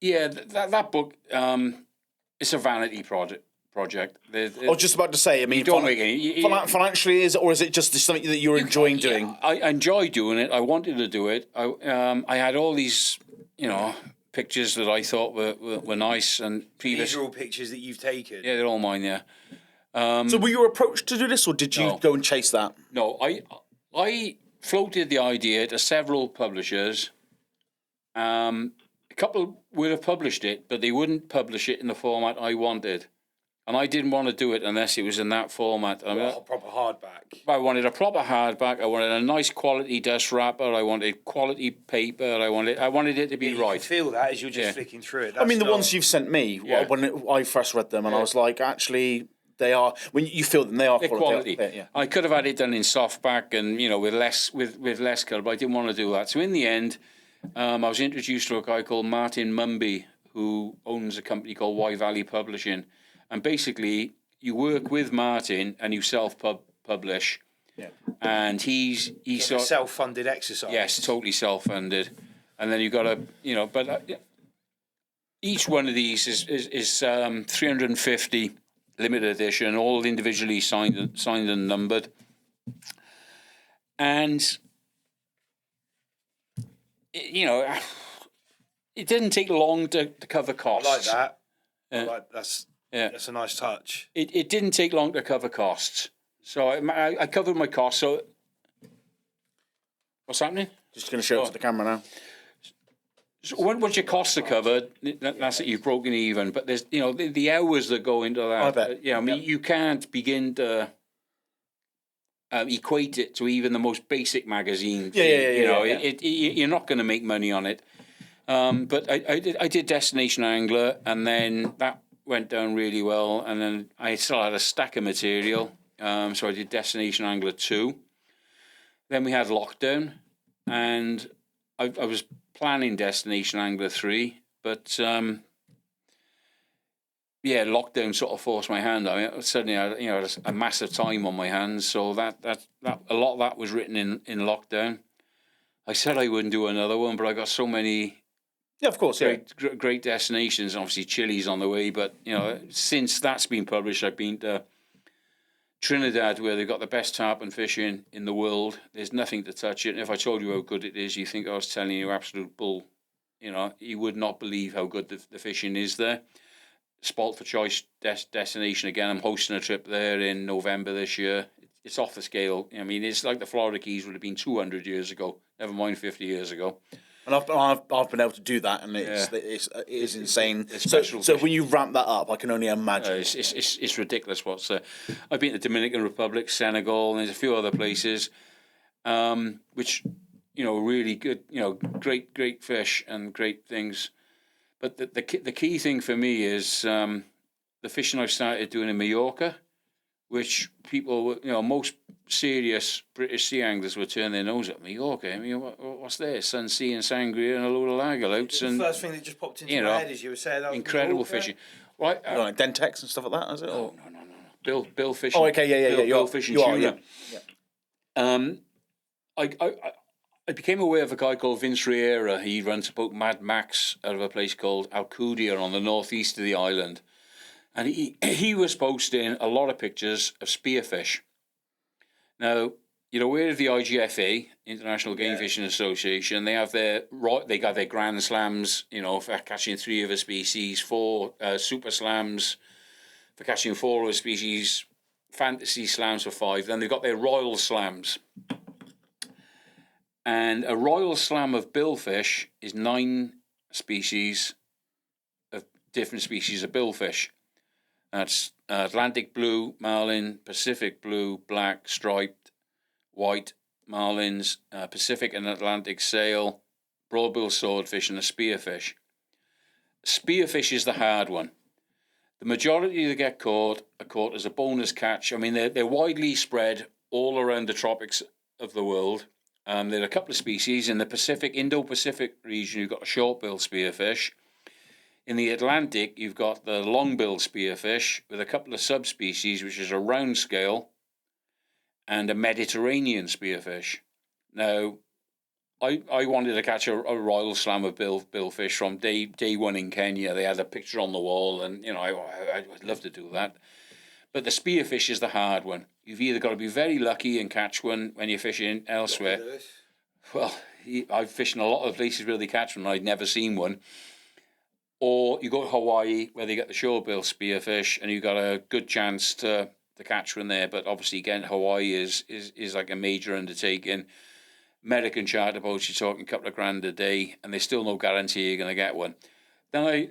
That book, it's a vanity project. I was just about to say, I mean, financially, is it just something that you're enjoying doing? I enjoy doing it. I wanted to do it. I had all these, pictures that I thought were nice and previous. These are all pictures that you've taken? Yeah, they're all mine, yeah. So were you approached to do this, or did you go and chase that? No, I floated the idea to several publishers. A couple would have published it, but they wouldn't publish it in the format I wanted. And I didn't want to do it unless it was in that format. A proper hardback. I wanted a proper hardback. I wanted a nice quality dust wrapper. I wanted quality paper. I wanted it to be right. You feel that as you're just flicking through it. The ones you've sent me, when I first read them, and I was like, actually, they are, when you feel them, they are quality. I could have had it done in softback and with less colour, but I didn't want to do that. So in the end, I was introduced to a guy called Martin Mumby, who owns a company called Y Valley Publishing. And basically, you work with Martin and you self-publish. Yeah. And he's a self-funded exercise. Yes, totally self-funded. And then you've got to, but each one of these is 350 limited edition, all individually signed and numbered. And it didn't take long to cover costs. I like that. That's a nice touch. It didn't take long to cover costs. So I covered my costs. So what's happening? Just going to show it to the camera now. So once your costs are covered, that's it. You've broken even. But there's the hours that go into that. I bet. You can't begin to equate it to even the most basic magazine. You're not going to make money on it. But I did Destination Angler, and then that went down really well. And then I still had a stack of material, so I did Destination Angler 2. Then we had lockdown, and I was planning Destination Angler 3, but lockdown sort of forced my hand. I mean, suddenly I had a massive time on my hands, so that a lot of that was written in lockdown. I said I wouldn't do another one, but I got so many. Yeah, of course, great destinations. Obviously, Chile's on the way, but since that's been published, I've been to Trinidad, where they've got the best tarpon fishing in the world. There's nothing to touch it. And if I told you how good it is, you think I was telling you absolute bull. You would not believe how good the fishing is there. Sport for Choice destination again. I'm hosting a trip there in November this year. it's off the scale. I mean, it's like the Florida Keys would have been 200 years ago, never mind 50 years ago. And I've been able to do that, and it is insane. So when you ramp that up, I can only imagine. It's ridiculous. I've been to the Dominican Republic, Senegal, and there's a few other places, which really good, great fish and great things. But the key thing for me is the fishing I started doing in Mallorca, which people, most serious British sea anglers would turn their nose at. Mallorca. I mean, what's there? Sunsea and sangria and a load of lagerlouts. The first thing that just popped into my head is you were saying that incredible Mallorca? Fishing. Right, like Dentex and stuff like that, is it? No. Bill fishing. Oh, okay, yeah. Bill fishing tuna. I became aware of a guy called Vince Riera. He runs a boat, Mad Max, out of a place called Alcudia on the northeast of the island. And he was posting a lot of pictures of spearfish. Now, you're aware of the IGFA, International Game Fishing Association. They got their grand slams, for catching 3 of a species, 4 super slams for catching 4 of a species, fantasy slams for 5. Then they've got their royal slams. And a royal slam of billfish is 9 species of different species of billfish. That's Atlantic blue, marlin, Pacific blue, black, striped, white, marlins, Pacific and Atlantic sail, broadbill swordfish, and a spearfish. Spearfish is the hard one. The majority that get caught are caught as a bonus catch. I mean, they're widely spread all around the tropics of the world. There are a couple of species. In the Indo-Pacific region, you've got a short-billed spearfish. In the Atlantic, you've got the long-billed spearfish with a couple of subspecies, which is a round scale, and a Mediterranean spearfish. Now, I wanted to catch a royal slam of billfish from day one in Kenya. They had a picture on the wall, and I'd love to do that. But the spearfish is the hard one. You've either got to be very lucky and catch one when you're fishing elsewhere. Well, I've fished in a lot of places where they catch one, and I'd never seen one. Or you go to Hawaii where they get the shorebill spearfish, and you've got a good chance to catch one there. But obviously, again, Hawaii is like a major undertaking. American charter boats, you're talking a couple of grand a day, and there's still no guarantee you're going to get one. Then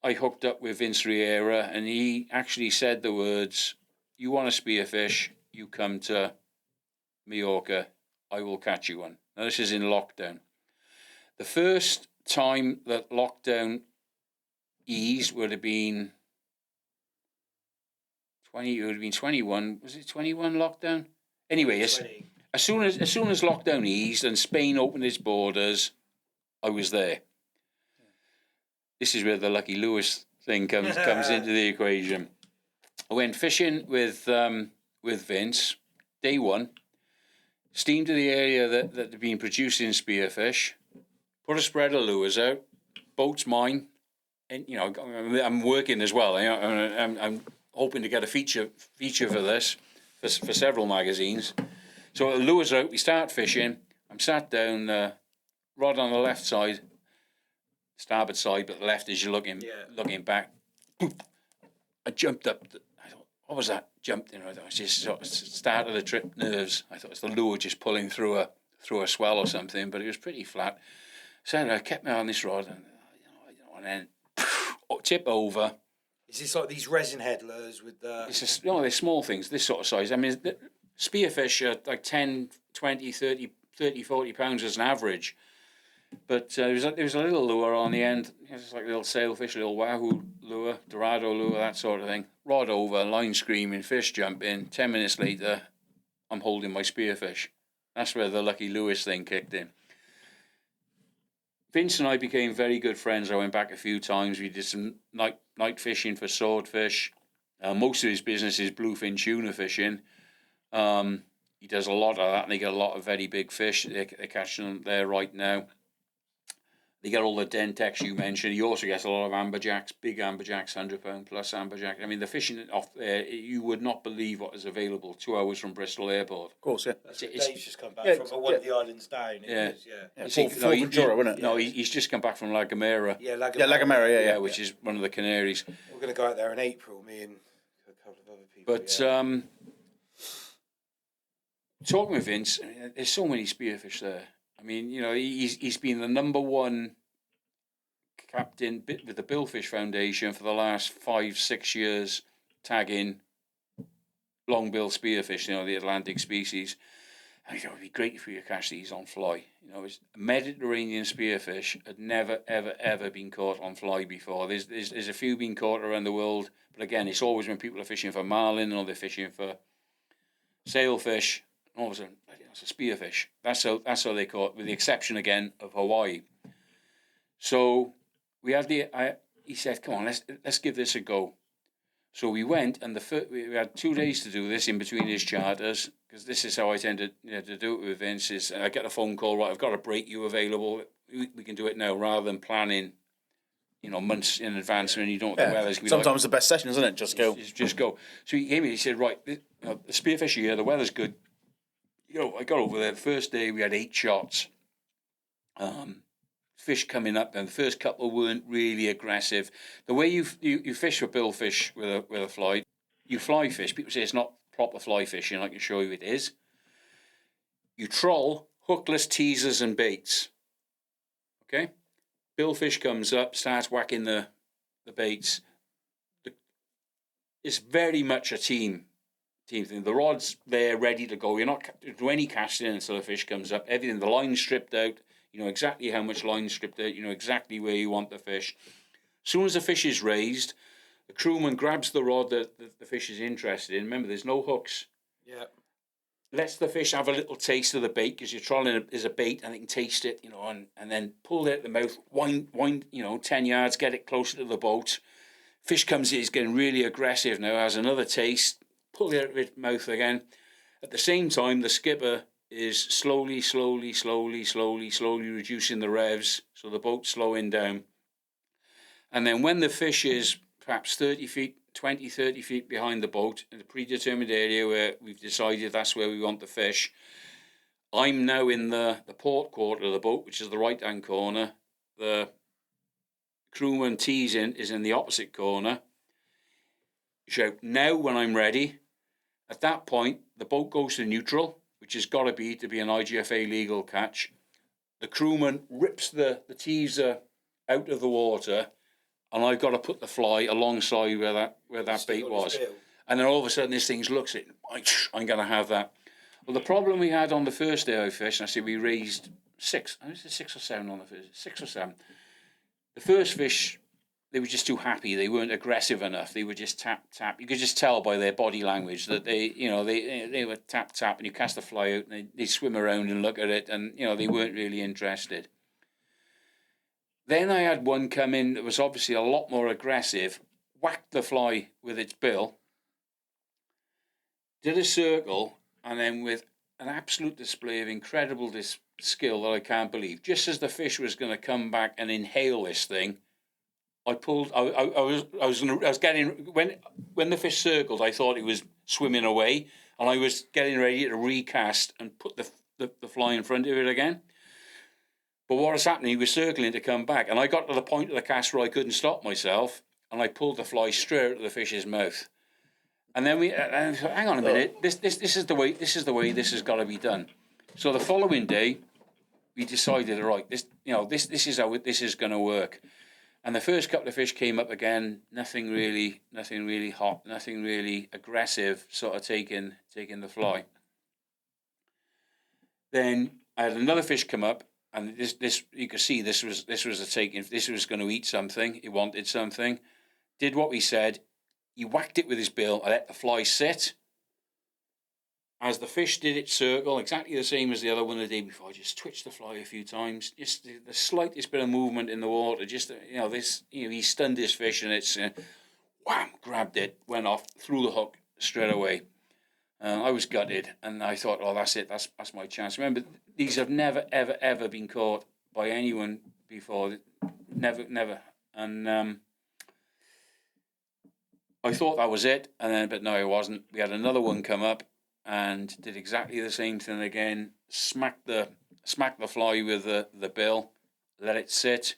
I hooked up with Vince Riera, and he actually said the words, "You want a spearfish, you come to Mallorca, I will catch you one." Now, this is in lockdown. The first time that lockdown eased would have been 21. Was it 21 lockdown? Anyway, as soon as lockdown eased and Spain opened its borders, I was there. This is where the Lucky Lewis thing comes into the equation. I went fishing with Vince, day one, steamed to the area that had been producing spearfish, put a spread of lures out, boat's mine, and I'm working as well. I'm hoping to get a feature for this for several magazines. So the lures out, we start fishing. I'm sat down, rod on the left side, starboard side, but the left as you're looking back. I jumped up. I thought, what was that? Jumped, I thought it was just sort of started to trip nerves. I thought it was the lure just pulling through a swell or something, but it was pretty flat. So I kept my eye on this rod, and then tip over. Is this like these resin head lures with the... they're small things, this sort of size. I mean, spearfish are like 10, 20, 30, 40 pounds as an average. But there was a little lure on the end. It's like a little sailfish, a little wahoo lure, dorado lure, that sort of thing. Rod over, line screaming, fish jumping. 10 minutes later, I'm holding my spearfish. That's where the Lucky Lewis thing kicked in. Vince and I became very good friends. I went back a few times. We did some night fishing for swordfish. Most of his business is bluefin tuna fishing. He does a lot of that, and they get a lot of very big fish. They're catching them there right now. They get all the Dentex you mentioned. He also gets a lot of amberjacks, big amberjacks, 100-pound plus amberjack. I mean, the fishing off there, you would not believe what is available 2 hours from Bristol Airport. Of course, yeah. Dave's just come back from one of the islands down. Ventura, isn't it? No, he's just come back from La Gomera. Yeah, La Gomera. Yeah, which is one of the Canaries. We're going to go out there in April, me and a couple of other people. But talking with Vince, I mean, there's so many spearfish there. I mean, he's been the number one captain with the Billfish Foundation for the last 5-6 years, tagging long-bill spearfish, the Atlantic species. And it'd be great if we could catch these on fly. It's Mediterranean spearfish had never, ever, ever been caught on fly before. There's a few been caught around the world, but again, it's always when people are fishing for marlin or they're fishing for sailfish. All of a sudden, it's a spearfish. That's how they caught, with the exception again of Hawaii. So we had he said, "Come on, let's give this a go." So we went, and we had 2 days to do this in between his charters, because this is how I tend to do it with Vince. Is I get a phone call, right? I've got a break you available. We can do it now, rather than planning, months in advance when you don't know what the weather's going to be. Sometimes the best session, isn't it? Just go. Just go. So he came in. He said, "Right, the spearfish are here. The weather's good." I got over there. The first day we had 8 shots. Fish coming up, and the first couple weren't really aggressive. The way you fish for billfish with a fly, you fly fish. People say it's not proper fly fishing. I can show you it is. You troll hookless teasers and baits. Okay, billfish comes up, starts whacking the baits. It's very much a team thing. The rod's there, ready to go. You're not do any casting until the fish comes up. Everything, the line's stripped out. You know exactly how much line stripped out. You know exactly where you want the fish. As soon as the fish is raised, the crewman grabs the rod that the fish is interested in. Remember, there's no hooks. Yeah. Lets the fish have a little taste of the bait, because you're trolling is a bait and they can taste it, and then pull it out the mouth, wind 10 yards, get it closer to the boat. Fish comes in, is getting really aggressive now, has another taste, pull it out of its mouth again. At the same time, the skipper is slowly reducing the revs, so the boat's slowing down. And then when the fish is perhaps 30 feet behind the boat, in the predetermined area where we've decided that's where we want the fish, I'm now in the port quarter of the boat, which is the right-hand corner. The crewman teasing is in the opposite corner. Shout, "Now," when I'm ready. At that point, the boat goes to neutral, which has got to be an IGFA legal catch. The crewman rips the teaser out of the water, and I've got to put the fly alongside where that bait was. And then all of a sudden, this thing looks at it. I'm going to have that. Well, the problem we had on the first day I fished, and I said we raised 6. I was 6 or 7 on the first. 6 or 7. The first fish, they were just too happy. They weren't aggressive enough. They were just tap, tap. You could just tell by their body language that they were tap, tap, and you cast the fly out, and they swim around and look at it, and, they weren't really interested. Then I had one come in that was obviously a lot more aggressive, whacked the fly with its bill, did a circle, and then with an absolute display of incredible skill that I can't believe, just as the fish was going to come back and inhale this thing, I pulled. I was getting when the fish circled. I thought it was swimming away, and I was getting ready to recast and put the fly in front of it again. But what was happening? He was circling to come back, and I got to the point of the cast where I couldn't stop myself, and I pulled the fly straight out of the fish's mouth. And then I thought, hang on a minute. This is the way. This has got to be done. So the following day, we decided, all right, this is how this is going to work. And the first couple of fish came up again, nothing really hot, nothing really aggressive, sort of taking the fly. Then I had another fish come up, and this you could see this was going to eat something. It wanted something. Did what we said. He whacked it with his bill. I let the fly sit. As the fish did its circle, exactly the same as the other one the day before, I just twitched the fly a few times. Just the slightest bit of movement in the water. Just he stunned his fish, and it's wham, grabbed it, went off, threw the hook straight away. I was gutted, and I thought, oh, that's it. That's my chance. Remember, these have never, ever, ever been caught by anyone before. Never. And I thought that was it, but no, it wasn't. We had another one come up and did exactly the same thing again. Smacked the fly with the bill, let it sit.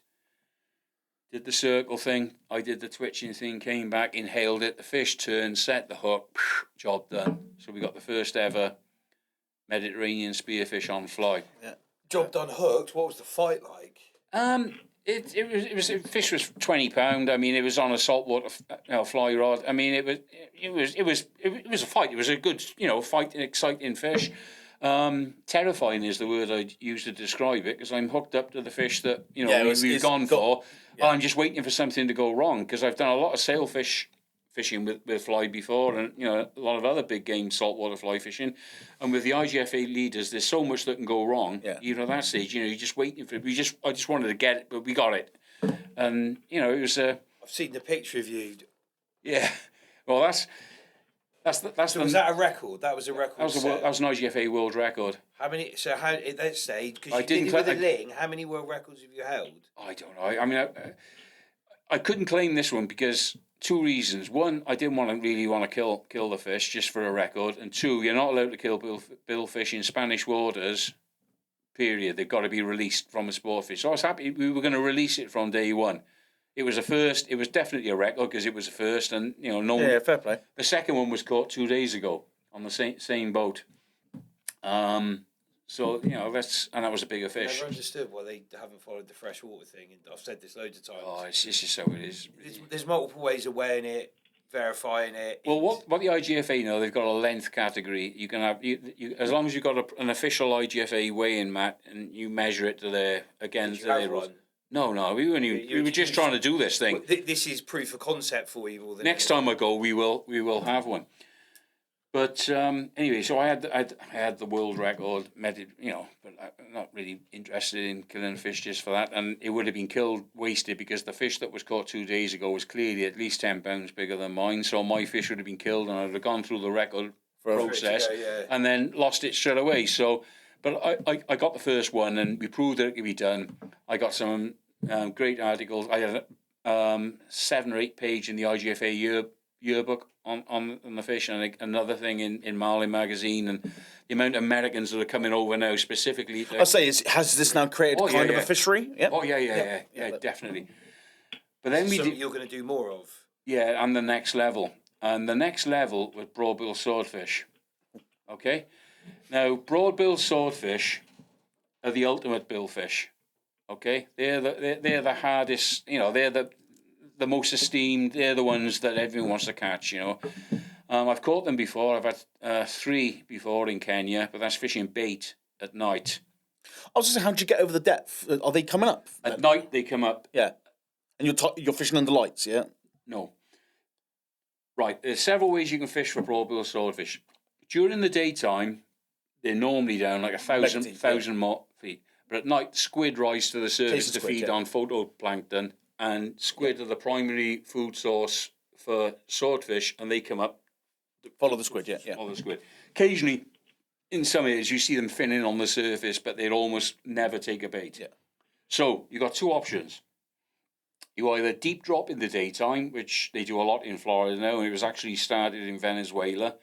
Did the circle thing. I did the twitching thing. Came back, inhaled it. The fish turned, set the hook. Job done. So we got the first ever Mediterranean spearfish on fly. Yeah. Job done hooked. What was the fight like? The fish was £20. I mean, it was on a saltwater fly rod. I mean, it was a fight. It was a good, fighting, exciting fish. Terrifying is the word I'd use to describe it, because I'm hooked up to the fish that we've gone for. Yeah. I'm just waiting for something to go wrong, because I've done a lot of sailfish fishing with fly before, and a lot of other big game saltwater fly fishing, and with the IGFA leaders, there's so much that can go wrong. Yeah. Even at that stage, you're just waiting for it. I just wanted to get it, but we got it, and it was. I've seen the picture of you. Yeah, well, that's. So was that a record? That was a record. That was an IGFA world record. How many? So how at that stage? Because you did it with a ling. How many world records have you held? I don't know. I mean, I couldn't claim this one because. 2 reasons. One, I didn't really want to kill the fish just for a record, and 2, you're not allowed to kill billfish in Spanish waters. Period. They've got to be released from a sport fish. So I was happy we were going to release it from day one. It was a first. It was definitely a record because it was a first, and Yeah, fair play. The second one was caught 2 days ago on the same boat. So that was a bigger fish. I never understood why they haven't followed the freshwater thing, and I've said this loads of times. Oh, it's just how it is. There's multiple ways of weighing it, verifying it. Well, what the IGFA know, they've got a length category. You can have you as long as you've got an official IGFA weighing mat and you measure it to their against their rules. No, we were just trying to do this thing. This is proof of concept for you. Next time I go, we will have one. But anyway, so I had the world record, but I'm not really interested in killing fish just for that. And it would have been wasted because the fish that was caught 2 days ago was clearly at least 10 pounds bigger than mine. So my fish would have been killed, and I'd have gone through the record process and then lost it straight away. So, but I got the first one, and we proved that it could be done. I got some great articles. I had 7 or 8 page in the IGFA yearbook on the fish, and another thing in Marlin magazine, and the amount of Americans that are coming over now specifically. I say, has this now created kind of a fishery? Yep. Oh yeah, definitely. But then you're going to do more of. Yeah, and the next level, with broadbill swordfish. Okay, now broadbill swordfish are the ultimate billfish. Okay, they're the hardest. They're the most esteemed. They're the ones that everyone wants to catch. I've caught them before. I've had 3 before in Kenya, but that's fishing bait at night. I was just saying, how did you get over the depth? Are they coming up? At night they come up. Yeah, and you're fishing under lights, yeah. No. Right, there's several ways you can fish for broadbill swordfish. During the daytime, they're normally down like 1,000 feet. But at night, squid rise to the surface to feed on photoplankton, and squid are the primary food source for swordfish, and they come up. Follow the squid, yeah. Follow the squid. Occasionally, in some areas, you see them finning on the surface, but they'd almost never take a bait. Yeah. So, you've got 2 options. You either deep drop in the daytime, which they do a lot in Florida now, and it was actually started in Venezuela,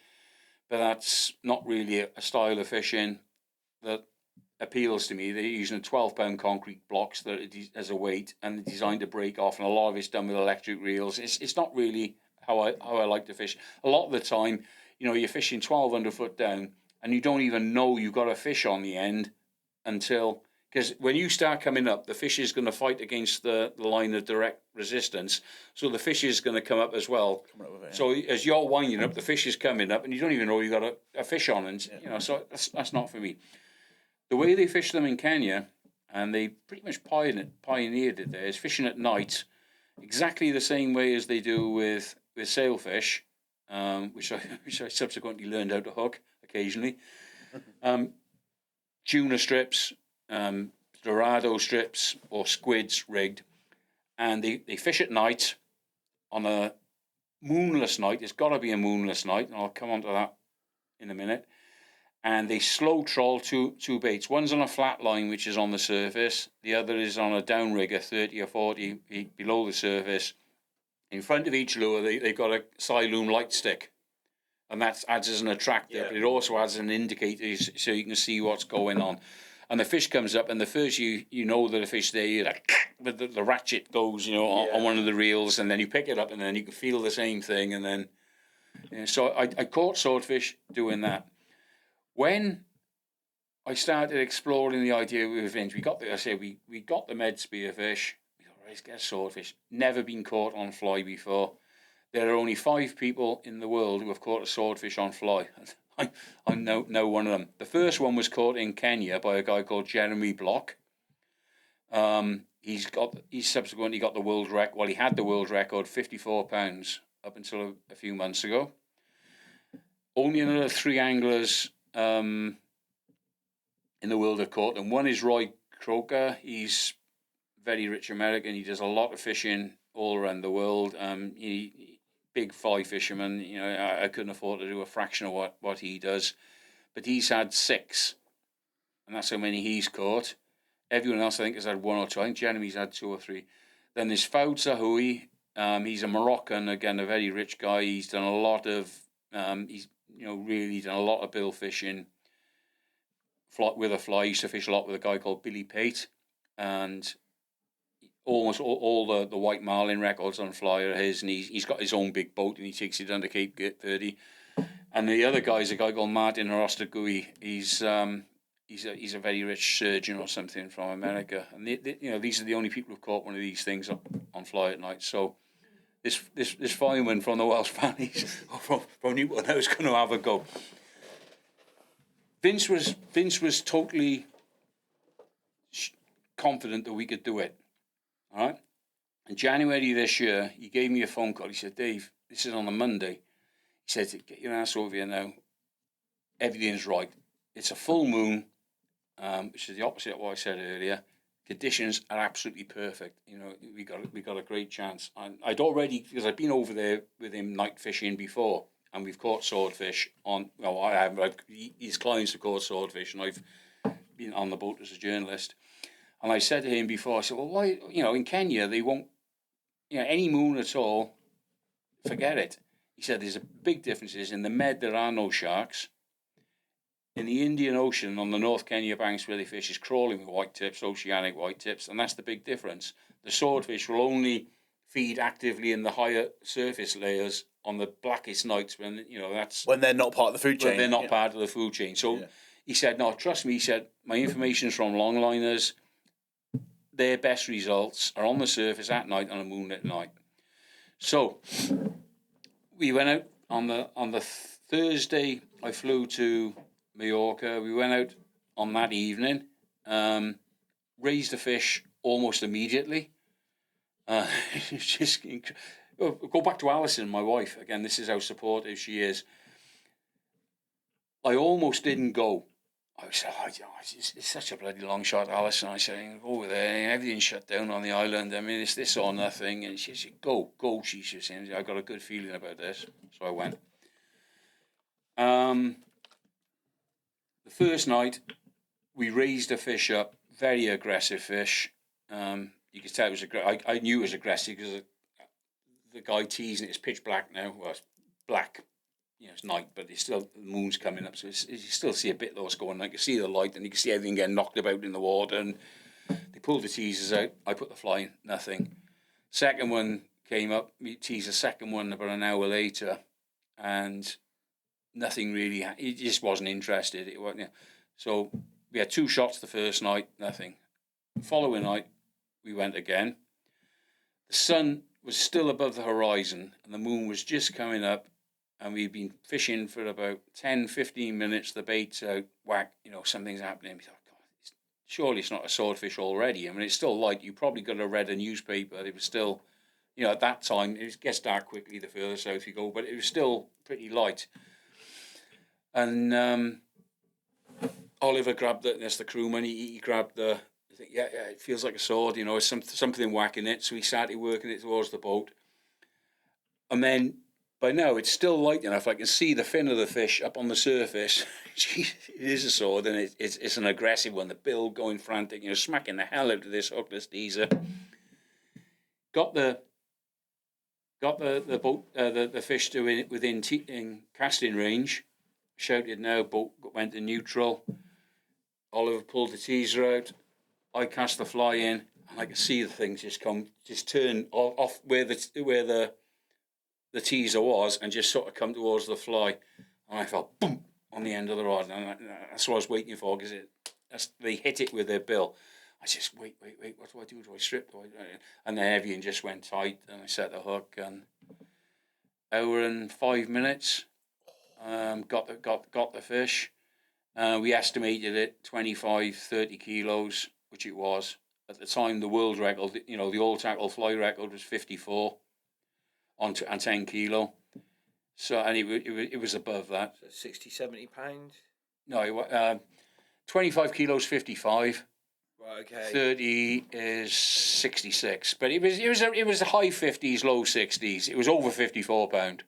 but that's not really a style of fishing that appeals to me. They're using 12-pound concrete blocks as a weight, and they're designed to break off, and a lot of it's done with electric reels. It's not really how I like to fish. A lot of the time, you're fishing 1,200 foot down, and you don't even know you've got a fish on the end until... Because when you start coming up, the fish is going to fight against the line of direct resistance, so the fish is going to come up as well. So as you're winding up, the fish is coming up, and you don't even know you've got a fish on, and so that's not for me. The way they fish them in Kenya, and they pretty much pioneered it there, is fishing at night, exactly the same way as they do with sailfish, which I subsequently learned how to hook occasionally. Tuna strips, dorado strips, or squids rigged, and they fish at night on a moonless night. It's got to be a moonless night, and I'll come on to that in a minute. And they slow trawl 2 baits. One's on a flat line, which is on the surface. The other is on a downrigger, 30 or 40 feet below the surface. In front of each lure, they've got a Siloon light stick. And that adds as an attractor, but it also adds an indicator so you can see what's going on. And the fish comes up, and the first you know that the fish there, you're like, but the ratchet goes, on one of the reels, and then you pick it up, and then you can feel the same thing. And then, so I caught swordfish doing that. When I started exploring the idea with Vince. We got the med spearfish. We thought, right, let's get a swordfish. Never been caught on fly before. There are only 5 people in the world who have caught a swordfish on fly. I know one of them. The first one was caught in Kenya by a guy called Jeremy Block. He's subsequently got the world record. Well, he had the world record, 54 pounds, up until a few months ago. Only another 3 anglers in the world have caught them. One is Roy Croker. He's very rich American. He does a lot of fishing all around the world. Big fly fisherman. You know, I couldn't afford to do a fraction of what he does, but he's had 6, and that's how many he's caught. Everyone else, I think, has had 1 or 2. I think Jeremy's had 2 or 3. Then there's Fouad Zahoui. He's a Moroccan, again, a very rich guy. He's done a lot of, really done a lot of bill fishing with a fly. He used to fish a lot with a guy called Billy Pate, and almost all the white marlin records on fly are his, and he's got his own big boat, and he takes it down to Cape Verde. And the other guy is a guy called Martin Arostagui. He's a very rich surgeon or something from America, and these are the only people who've caught one of these things on fly at night. So this fireman from the Welsh Valleys or from Newport is going to have a go. Vince was totally confident that we could do it. All right. In January this year, he gave me a phone call. He said, "Dave, this is on a Monday." He said, "Get your ass over here now. Everything's right. It's a full moon, which is the opposite of what I said earlier. Conditions are absolutely perfect. You know, we got a great chance." And I'd already, because I'd been over there with him night fishing before, and we've caught swordfish on. Well, I have. His clients have caught swordfish, and I've been on the boat as a journalist. And I said to him before, I said, "Well, why? In Kenya they won't. Any moon at all. Forget it." He said, "There's a big difference. In the Med there are no sharks. In the Indian Ocean, on the North Kenya banks where they fish, is crawling with white tips, oceanic white tips, and that's the big difference. The swordfish will only feed actively in the higher surface layers on the blackest nights when that's when they're not part of the food chain. When they're not part of the food chain." So he said, "No, trust me." He said, "My information's from longliners. Their best results are on the surface at night on a moonlit night." So we went out on the Thursday. I flew to Mallorca. We went out on that evening, raised the fish almost immediately. Just go back to Alison, my wife. Again, this is how supportive she is. I almost didn't go. I said, "It's such a bloody long shot, Alison." I said, "Over there, everything's shut down on the island. I mean, it's this or nothing." And she said, Go. She said, "I got a good feeling about this." So I went. The first night, we raised a fish up, very aggressive fish. You could tell it was I knew it was aggressive because the guy teasing it's pitch black now. Well, it's black. It's night, but the moon's coming up, so you still see a bit of what's going on. You can see the light, and you can see everything getting knocked about in the water. And they pulled the teasers out. I put the fly in, nothing. Second one came up. We teased the second one about an hour later, and nothing really. He just wasn't interested. It wasn't. So we had 2 shots the first night, nothing. The following night, we went again. The sun was still above the horizon, and the moon was just coming up. And we'd been fishing for about 10, 15 minutes. The bait's out, whack, something's happening. We thought, God, surely it's not a swordfish already. I mean, it's still light. You probably could have read a newspaper. It was still, at that time, it gets dark quickly the further south you go, but it was still pretty light. And Oliver grabbed that's the crewman. He grabbed I think, it feels like a sword, it's something whacking it. So he started working it towards the boat. And then, by now, it's still light enough. I can see the fin of the fish up on the surface. It is a sword, and it's an aggressive one. The bill going frantic, smacking the hell out of this hookless teaser. Got the boat, the fish to within casting range. Shouted now. Boat went to neutral. Oliver pulled the teaser out. I cast the fly in, and I could see the thing just turn off where the teaser was and just sort of come towards the fly. And I felt boom, on the end of the rod, and that's what I was waiting for, because they hit it with their bill. I just wait. What do I do? Do I strip? And the heavy and just went tight, and I set the hook, and hour and 5 minutes, got the fish. We estimated it 25, 30 kilos, which it was. At the time, the world record, the all tackle fly record was 54 on 10 kilo. So, and it was above that. So 60, 70 pounds? No, 25 kilos, 55. Right, okay. 30 is 66. But it was the high 50s, low 60s. It was over 54 pound.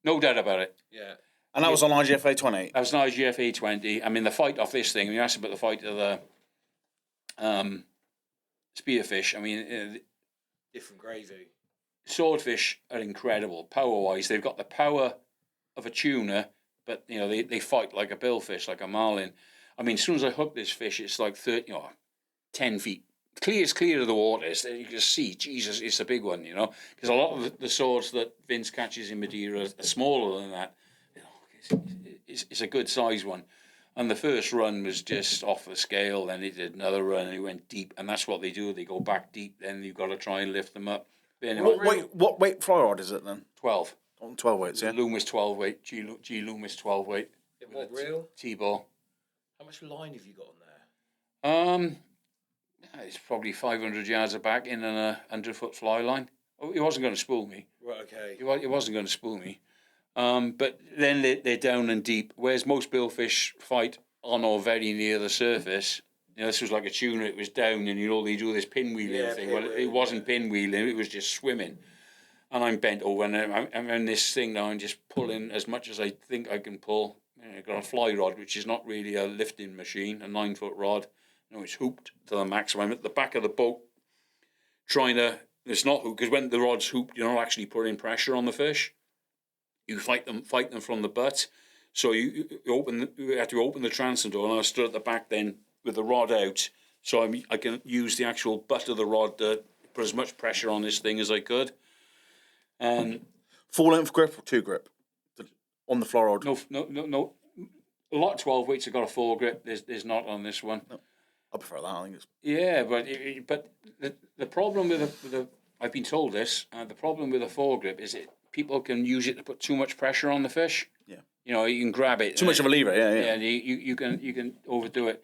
No doubt about it. Yeah. And that was on IGFA 20? That was an IGFA 20. I mean, the fight off this thing, you asked about the fight of the spearfish. I mean... different gravy. Swordfish are incredible, power-wise. They've got the power of a tuna, but, they fight like a billfish, like a marlin. I mean, as soon as I hook this fish, it's like 10 feet. Clear of the water. You can see, Jesus, it's a big one, Because a lot of the swords that Vince catches in Madeira are smaller than that. It's a good size one. And the first run was just off the scale. Then he did another run and he went deep. And that's what they do. They go back deep. Then you've got to try and lift them up. But anyway, What weight fly rod is it then? 12. On 12 weights, yeah? Loomis 12 weight. G Loomis 12 weight. What reel? T-ball. How much line have you got on there? It's probably 500 yards of back in a 100-foot fly line. Oh, he wasn't going to spool me. Right, okay. He wasn't going to spool me. But then they're down and deep. Whereas most billfish fight on or very near the surface. This was like a tuna. It was down, and they do this pinwheeling thing. Well, it wasn't pinwheeling. It was just swimming. And I'm bent over, and I'm in this thing now. I'm just pulling as much as I think I can pull. I've got a fly rod, which is not really a lifting machine, a 9-foot rod. It's hooped to the max. So I'm at the back of the boat trying to... It's not hooped, because when the rod's hooped, you're not actually putting pressure on the fish. You fight them from the butt. So you have to open the transom door, and I stood at the back then with the rod out, so I can use the actual butt of the rod to put as much pressure on this thing as I could. And full length grip or 2 grip on the fly rod? No. A lot of 12 weights have got a 4 grip. There's not on this one. No. I prefer that. I think it's... Yeah, but the problem with the I've been told this. The problem with a 4 grip is people can use it to put too much pressure on the fish. Yeah. You can grab it. Too much of a lever. Yeah. Yeah, you can overdo it.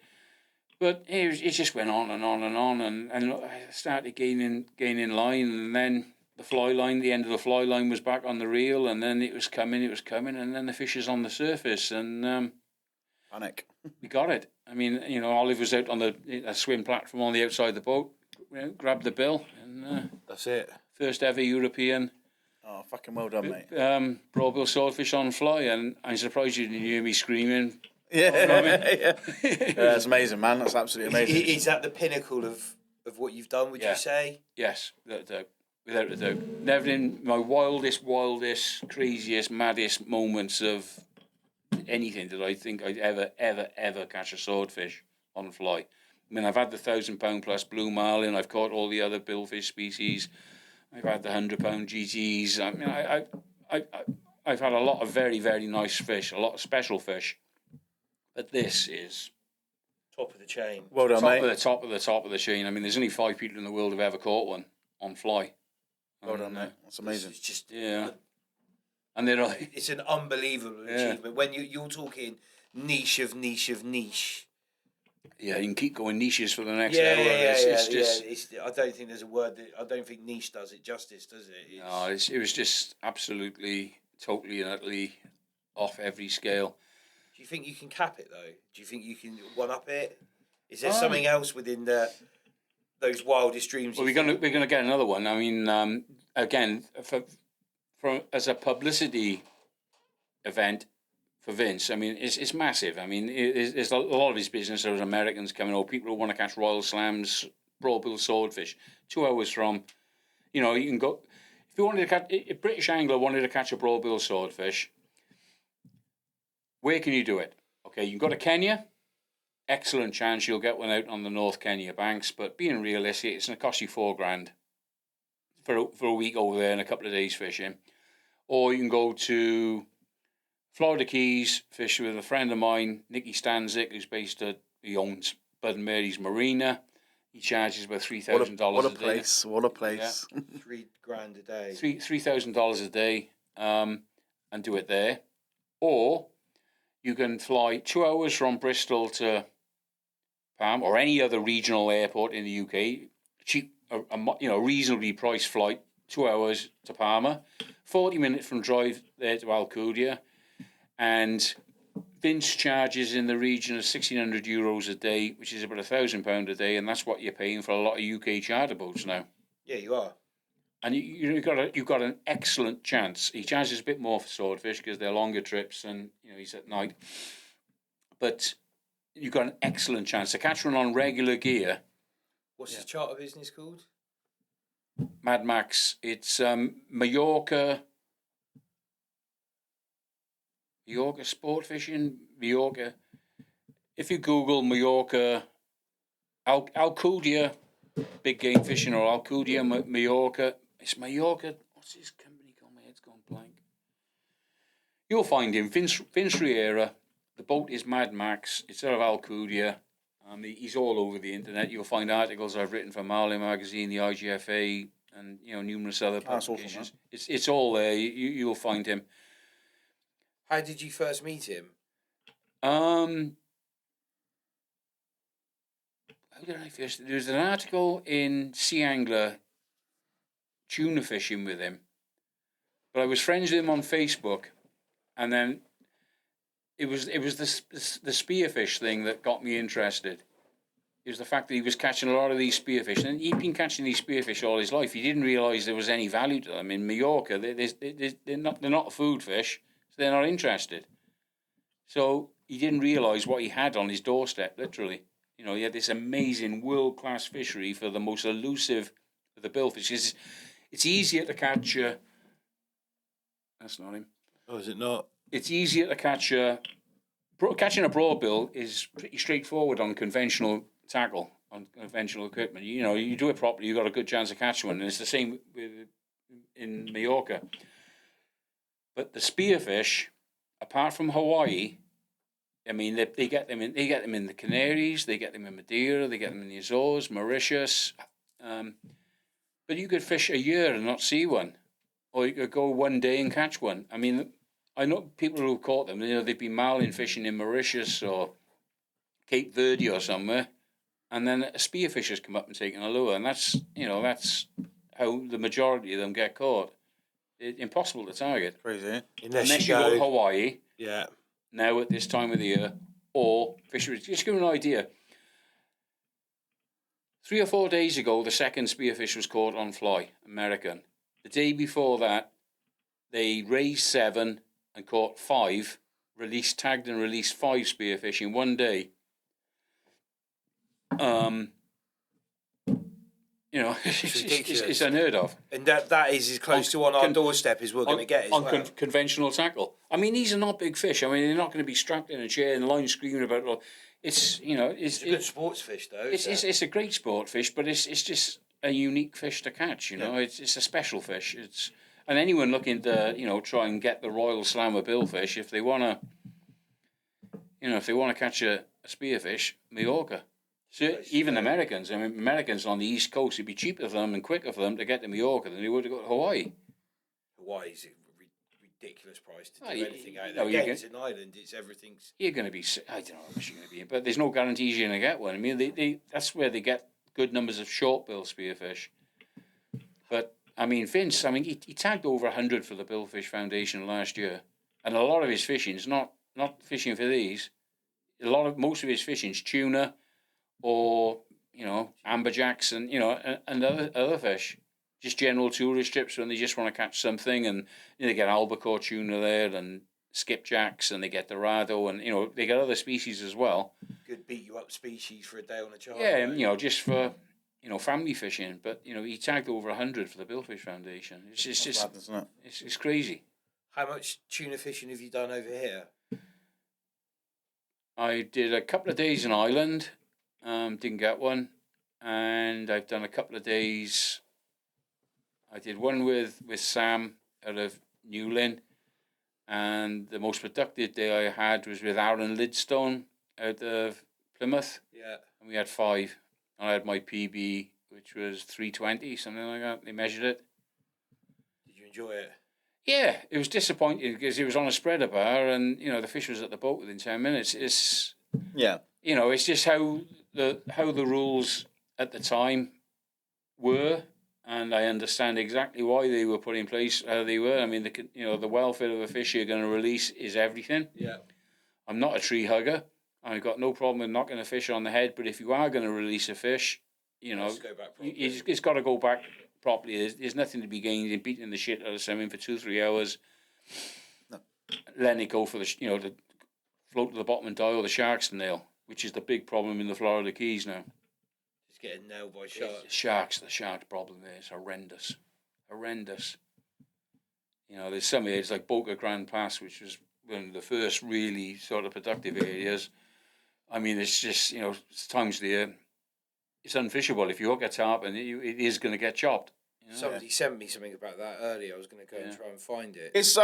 But it just went on and on and on, and I started gaining line, and then the fly line, the end of the fly line was back on the reel, and then it was coming, and then the fish is on the surface, and panic. We got it. I mean, Olive was out on a swim platform on the outside of the boat, grabbed the bill, and that's it. First ever European. Oh, fucking well done, mate. Broadbill swordfish on fly, and I'm surprised you didn't hear me screaming. Yeah, that's amazing, man. That's absolutely amazing. Is that the pinnacle of what you've done, would you say? Yes, without a doubt. Never in my wildest, craziest, maddest moments of anything did I think I'd ever catch a swordfish on fly. I mean, I've had the 1,000-pound plus blue marlin. I've caught all the other billfish species. I've had the 100-pound GTs. I mean, I've had a lot of very, very nice fish, a lot of special fish. But this is top of the chain. Well done, mate. Top of the chain. I mean, there's only 5 people in the world who've ever caught one on fly. Well done, mate. That's amazing. It's just and they're like, it's an unbelievable achievement. When you're talking niche of niche. Yeah, you can keep going niches for the next hour. I don't think there's a word that I don't think niche does it justice, does it? No, it was just absolutely, totally and utterly off every scale. Do you think you can cap it though? Do you think you can one up it? Is there something else within those wildest dreams? Well, we're gonna get another one. I mean, again, as a publicity event for Vince, I mean, it's massive. I mean, it's a lot of his business. There's Americans coming over, people who want to catch royal slams, broadbill swordfish. 2 hours from, you can go. If you wanted to catch, a British angler wanted to catch a broadbill swordfish, where can you do it? Okay, you can go to Kenya. Excellent chance you'll get one out on the North Kenya banks, but being realistic, it's going to cost you $4,000 for a week over there and a couple of days fishing. Or you can go to Florida Keys, fish with a friend of mine, Nicky Stanzik, he owns Bud and Mary's Marina. He charges about $3,000 a day. What a place! What a place! Yeah. $3,000 a day. $3,000 a day, and do it there, or you can fly 2 hours from Bristol to Palm or any other regional airport in the UK. Cheap, reasonably priced flight, 2 hours to Palma, 40-minute from drive there to Alcudia, and Vince charges in the region of €1,600 a day, which is about £1,000 a day, and that's what you're paying for a lot of UK charter boats now. Yeah, you are. And you've got an excellent chance. He charges a bit more for swordfish because they're longer trips and he's at night. But you've got an excellent chance to catch one on regular gear. What's the charter business called? Mad Max. It's Mallorca sport fishing. Mallorca. If you Google Mallorca, Alcudia, big game fishing, or Alcudia, Mallorca. It's Mallorca. What's his company called? My head's gone blank. You'll find him. Vince Riera. The boat is Mad Max. It's out of Alcudia. He's all over the internet. You'll find articles I've written for Marlin Magazine, the IGFA, and numerous other publications. Awesome, it's all there. You'll find him. How did you first meet him? How did I first? There was an article in Sea Angler, tuna fishing with him, but I was friends with him on Facebook, and then it was the spearfish thing that got me interested. It was the fact that he was catching a lot of these spearfish, and he'd been catching these spearfish all his life. He didn't realise there was any value to them. In Mallorca, they're not a food fish, so they're not interested. So he didn't realise what he had on his doorstep, literally. He had this amazing world-class fishery for the most elusive of the billfish. It's easier to catch a... That's not him. Oh, is it not? It's easier to catch a... Catching a broadbill is pretty straightforward on conventional tackle, on conventional equipment. You do it properly, you've got a good chance of catching one. And it's the same in Mallorca. But the spearfish, apart from Hawaii... I mean, they get them in the Canaries, they get them in Madeira, they get them in the Azores, Mauritius. But you could fish a year and not see one, or you could go one day and catch one. I mean, I know people who've caught them. They've been marlin fishing in Mauritius or Cape Verde or somewhere, and then a spearfish has come up and taken a lure, and that's how the majority of them get caught. It's impossible to target. Crazy. Unless you go to Hawaii. Yeah. Now at this time of the year, or fisheries. Just to give you an idea, 3 or 4 days ago, the second spearfish was caught on fly, American. The day before that, they raised 7 and caught 5, tagged and released 5 spearfish in one day. It's unheard of. And that is as close to on our doorstep as we're going to get as well. Conventional tackle. I mean, these are not big fish. I mean, they're not going to be strapped in a chair and line screaming about. Well, it's a good sports fish though. It's a great sport fish, but it's just a unique fish to catch. It's a special fish. And anyone looking to try and get the Royal Slammer billfish, if they want to catch a spearfish, Mallorca. So even Americans, Americans on the East Coast, it'd be cheaper for them and quicker for them to get to Mallorca than they would to go to Hawaii. Hawaii's a ridiculous price to do anything out there. It's an island, it's everything's... You're going to be... I don't know how much you're going to be, but there's no guarantees you're going to get one. I mean, that's where they get good numbers of short-bill spearfish. But, Vince, he tagged over 100 for the Billfish Foundation last year. And a lot of his fishing's not fishing for these. Most of his fishing's tuna... or amberjacks and other fish, just general tourist trips when they just want to catch something, and they get albacore tuna there and skipjacks, and they get dorado, and they get other species as well. Good beat you up species for a day on a charter. Yeah, and just for family fishing. But he tagged over 100 for the Billfish Foundation. It's just bad, isn't it? It's crazy. How much tuna fishing have you done over here? I did a couple of days in Ireland. Didn't get one, and I've done a couple of days. I did one with Sam out of Newlyn, and the most productive day I had was with Aaron Lidstone out of Plymouth. Yeah. And we had 5. I had my PB, which was 320, something like that. They measured it. Did you enjoy it? Yeah, it was disappointing because it was on a spreader bar, and the fish was at the boat within 10 minutes. It's it's just how the rules at the time were, and I understand exactly why they were put in place how they were. I mean, the welfare of a fish you're going to release is everything. Yeah. I'm not a tree hugger. I've got no problem with knocking a fish on the head, but if you are going to release a fish, it's got to go back properly. There's nothing to be gained in beating the shit out of something for 2-3 hours. No. Letting it go for the float to the bottom and die, or the sharks to nail, which is the big problem in the Florida Keys now. Just getting nailed by sharks. The shark problem there is horrendous. There's some areas like Boca Grande Pass, which was one of the first really sort of productive areas. I mean, it's just, it's times of the year, it's unfishable. If you hook a tarpon, it is going to get chopped. Somebody sent me something about that earlier. I was going to go and try and find it. It's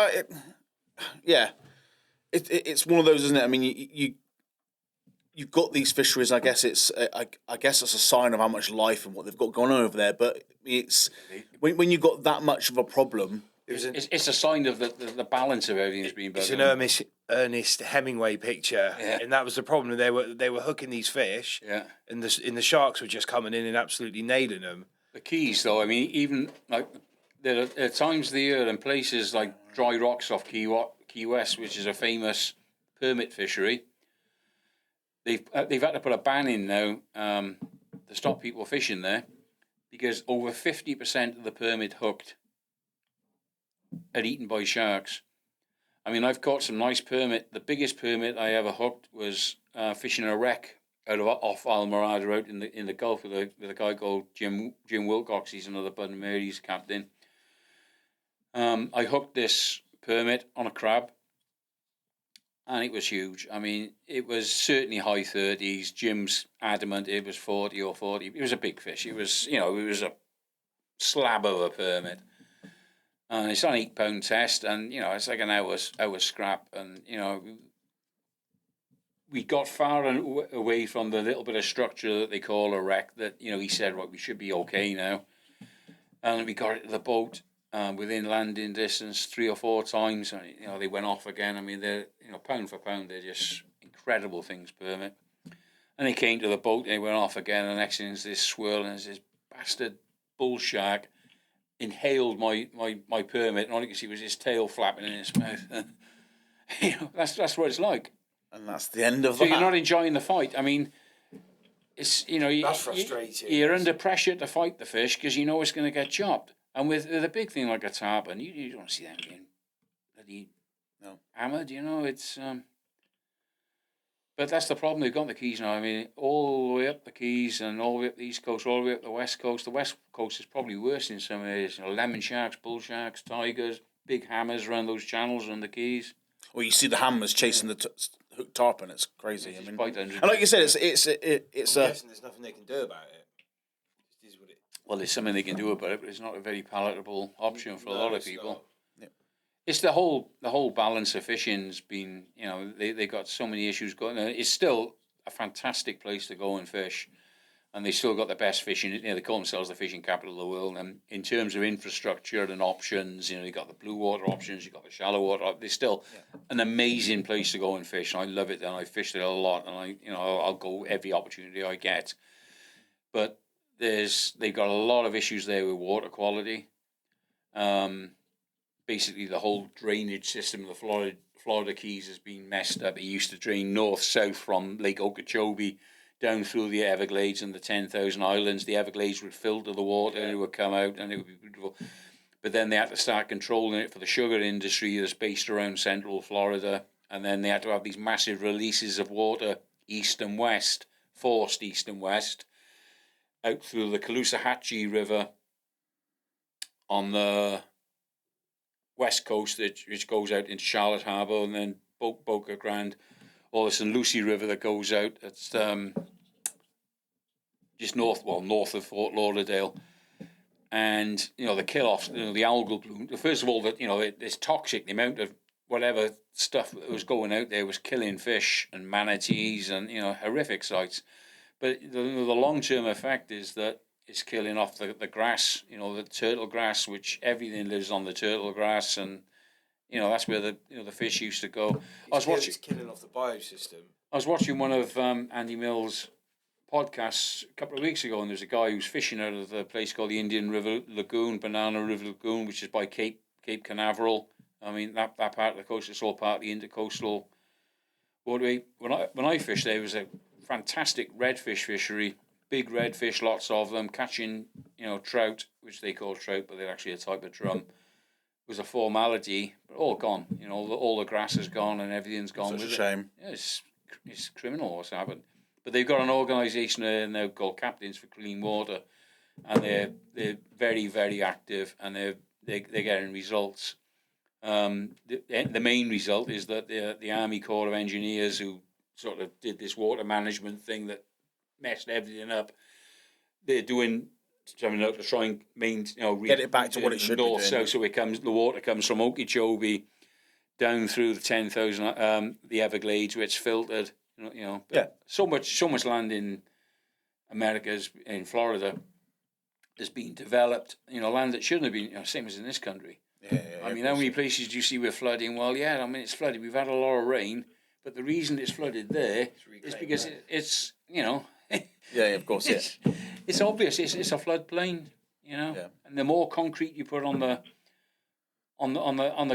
it's one of those, isn't it? I mean, you've got these fisheries. I guess it's a sign of how much life and what they've got going on over there. But it's when you've got that much of a problem. It's a sign of the balance of everything's being built. It's an Ernest Hemingway picture, and that was the problem. They were hooking these fish, and the sharks were just coming in and absolutely nailing them. The Keys, though, I mean, even like there are times of the year and places like Dry Rocks off Key West, which is a famous permit fishery. They've had to put a ban in now to stop people fishing there, because over 50% of the permit hooked are eaten by sharks. I mean, I've caught some nice permit. The biggest permit I ever hooked was fishing a wreck off Almirada out in the Gulf with a guy called Jim Wilcox. He's another Bud and Mary's captain. I hooked this permit on a crab, and it was huge. I mean, it was certainly high 30s. Jim's adamant it was 40 or 40. It was a big fish. It was, it was a slab of a permit. And it's an 8-pound test, and it's like an hour's scrap, and we got far away from the little bit of structure that they call a wreck. That he said, right, we should be okay now, and we got it to the boat within landing distance 3 or 4 times, and they went off again. I mean, they're pound for pound, they're just incredible things, permit. And they came to the boat, and they went off again, and the next thing is this swirl, and this bastard bull shark inhaled my permit, and all you could see was his tail flapping in his mouth. That's what it's like. And that's the end of that. So you're not enjoying the fight. I mean, it's that's frustrating. You're under pressure to fight the fish because you know it's going to get chopped. And with a big thing like a tarpon, you don't see them getting bloody hammered. It's. But that's the problem. They've got the Keys now. I mean, all the way up the Keys and all the way up the East Coast, all the way up the West Coast. The West Coast is probably worse in some areas. Lemon sharks, bull sharks, tigers, big hammers around those channels around the Keys. Well, you see the hammers chasing the hooked tarpon. It's crazy. It's and like you said, it's there's nothing they can do about it. It is what it. Well, there's something they can do about it, but it's not a very palatable option for a lot of people. It's the whole balance of fishing's been, they got so many issues going on. It's still a fantastic place to go and fish, and they still got the best fishing. They call themselves the fishing capital of the world. And in terms of infrastructure and options, you got the blue water options, you got the shallow water. There's still an amazing place to go and fish. And I love it, and I fished it a lot, and I'll go every opportunity I get. But they've got a lot of issues there with water quality. Basically, the whole drainage system of the Florida Keys has been messed up. It used to drain north-south from Lake Okeechobee down through the Everglades and the 10,000 islands. The Everglades would filter the water and it would come out and it would be beautiful. But then they had to start controlling it for the sugar industry that's based around central Florida. And then they had to have these massive releases of water east and west, forced east and west, out through the Caloosahatchee River on the west coast, which goes out into Charlotte Harbour, and then Boca Grande, or the St. Lucie River that goes out. It's just north of Fort Lauderdale. And, the kill-offs, the algal bloom. First of all, it's toxic, the amount of whatever stuff that was going out there was killing fish and manatees and, horrific sights. But the long-term effect is that it's killing off the grass, the turtle grass, which everything lives on the turtle grass, and that's where the fish used to go. It's killing off the biosystem. I was watching one of Andy Mills' podcasts a couple of weeks ago, and there's a guy who's fishing out of the place called the Indian River Lagoon, Banana River Lagoon, which is by Cape Canaveral. I mean, that part of the coast is all part of the intercoastal waterway. When I fished there, was a fantastic redfish fishery, big redfish, lots of them, catching, trout, which they call trout, but they're actually a type of drum. It was a formality, but all gone. All the grass is gone and everything's gone. Such with a shame. Yeah, it's criminal what's happened. But they've got an organisation there now called Captains for Clean Water, and they're very, very active, and they're getting results. The main result is that the Army Corps of Engineers, who sort of did this water management thing that messed everything up, they're doing something to try and get it back to what it should north be doing. south. So the water comes from Okeechobee down through the 10,000 the Everglades, where it's filtered. So much land in America's in Florida has been developed. Land that shouldn't have been. Same as in this country. I mean, how many places do you see with flooding? Well, yeah, I mean, it's flooded. We've had a lot of rain, but the reason it's flooded there is because it's yeah, of course, it's obvious. It's a floodplain, Yeah. And the more concrete you put on the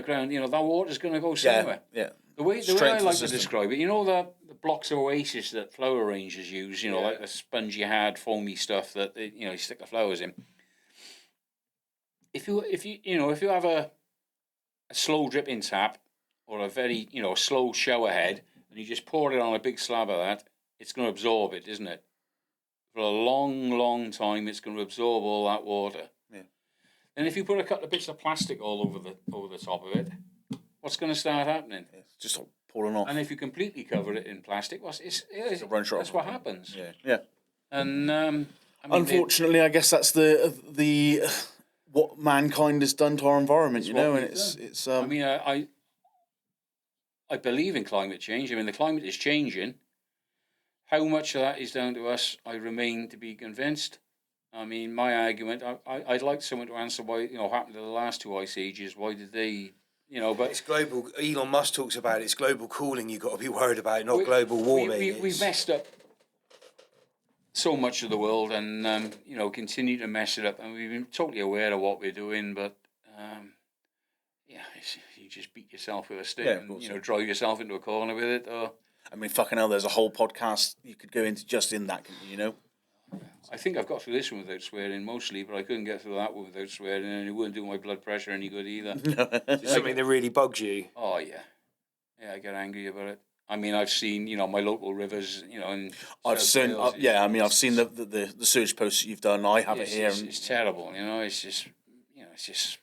ground, that water's going to go somewhere. Yeah. The way I like to describe it, the blocks of oasis that flower arrangers use, like the spongy, hard, foamy stuff that you stick the flowers in. If you have a slow dripping tap or a very slow shower head, and you just pour it on a big slab of that, it's going to absorb it, isn't it? For a long, long time, it's going to absorb all that water. Yeah. And if you put a couple of bits of plastic all over the top of it, what's going to start happening? Yeah, it's just pulling off. And if you completely cover it in plastic, that's what happens. Yeah. And unfortunately, I guess that's the what mankind has done to our environment. And it's. I believe in climate change. I mean, the climate is changing. How much of that is down to us, I remain to be convinced. I mean, my argument, I'd like someone to answer why, what happened to the last two ice ages. Why did they, but... It's global. Elon Musk talks about it. It's global cooling you've got to be worried about, not global warming. We've messed up so much of the world and, continue to mess it up. And we've been totally aware of what we're doing, but, you just beat yourself with a stick and, drive yourself into a corner with it. Or... I mean, fucking hell, there's a whole podcast you could go into just in that, I think I've got through this one without swearing mostly, but I couldn't get through that one without swearing, and it wouldn't do my blood pressure any good either. Is it something that really bugs you? Oh, yeah. Yeah, I get angry about it. I mean, I've seen, my local rivers, and I've seen, I've seen the sewage posts that you've done. I have it here. It's terrible, it's just, it's just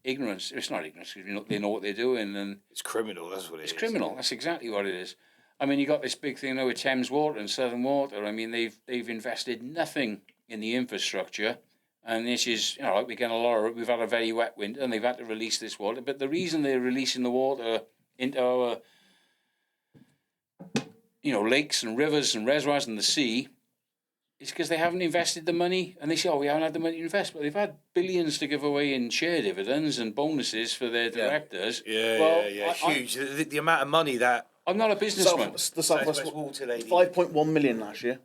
ignorance. It's not ignorance, because they know what they're doing, and it's criminal. That's what it is. It's criminal. That's exactly what it is. I mean, you got this big thing now with Thames Water and Southern Water. I mean, they've invested nothing in the infrastructure, and this is we've had a very wet winter, and they've had to release this water. But the reason they're releasing the water into our lakes and rivers and reservoirs and the sea is because they haven't invested the money. And they say, we haven't had the money to invest, but they've had billions to give away in share dividends and bonuses for their directors. Huge. The amount of money that. I'm not a businessman. The Southwest Water Lady. 5.1 million last year.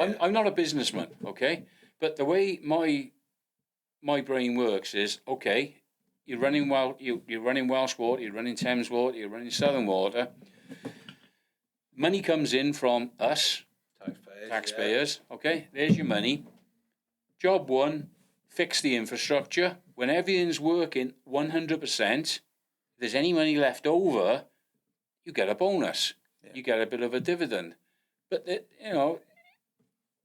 I'm not a businessman, okay? But the way my brain works is, okay, you're running Welsh Water, you're running Thames Water, you're running Southern Water. Money comes in from us, taxpayers. Okay? There's your money. Job one, fix the infrastructure. When everything's working 100%, if there's any money left over, you get a bonus. Yeah. You get a bit of a dividend. But,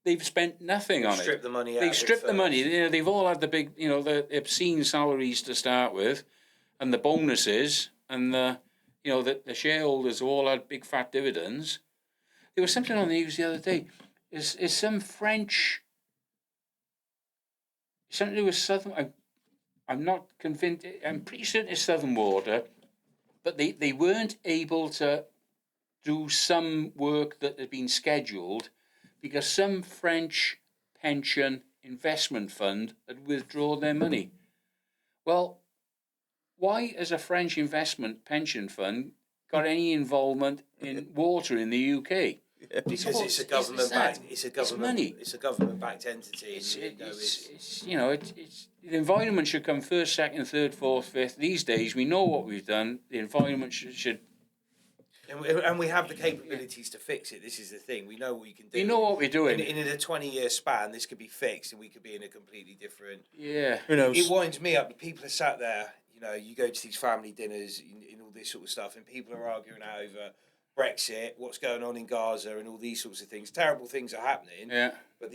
they've spent nothing on it. Stripped the money out. They've stripped the money. They've all had the big, the obscene salaries to start with, and the bonuses, and the shareholders have all had big fat dividends. There was something on the news the other day. Is some French... Something to do with Southern... I'm not convinced... I'm pretty certain it's Southern Water. but they weren't able to do some work that had been scheduled because some French pension investment fund had withdrawn their money. Well, why has a French investment pension fund got any involvement in water in the UK? Because it's a government backed. It's a government. Money. It's a government backed entity. It's the environment should come first, second, third, fourth, fifth. These days we know what we've done. The environment should. And we have the capabilities to fix it. This is the thing. We know what we can do. We know what we're doing. In a 20-year span, this could be fixed, and we could be in a completely different. Yeah. Who knows? It winds me up. People are sat there. You go to these family dinners and all this sort of stuff, and people are arguing over Brexit, what's going on in Gaza, and all these sorts of things. Terrible things are happening. Yeah. But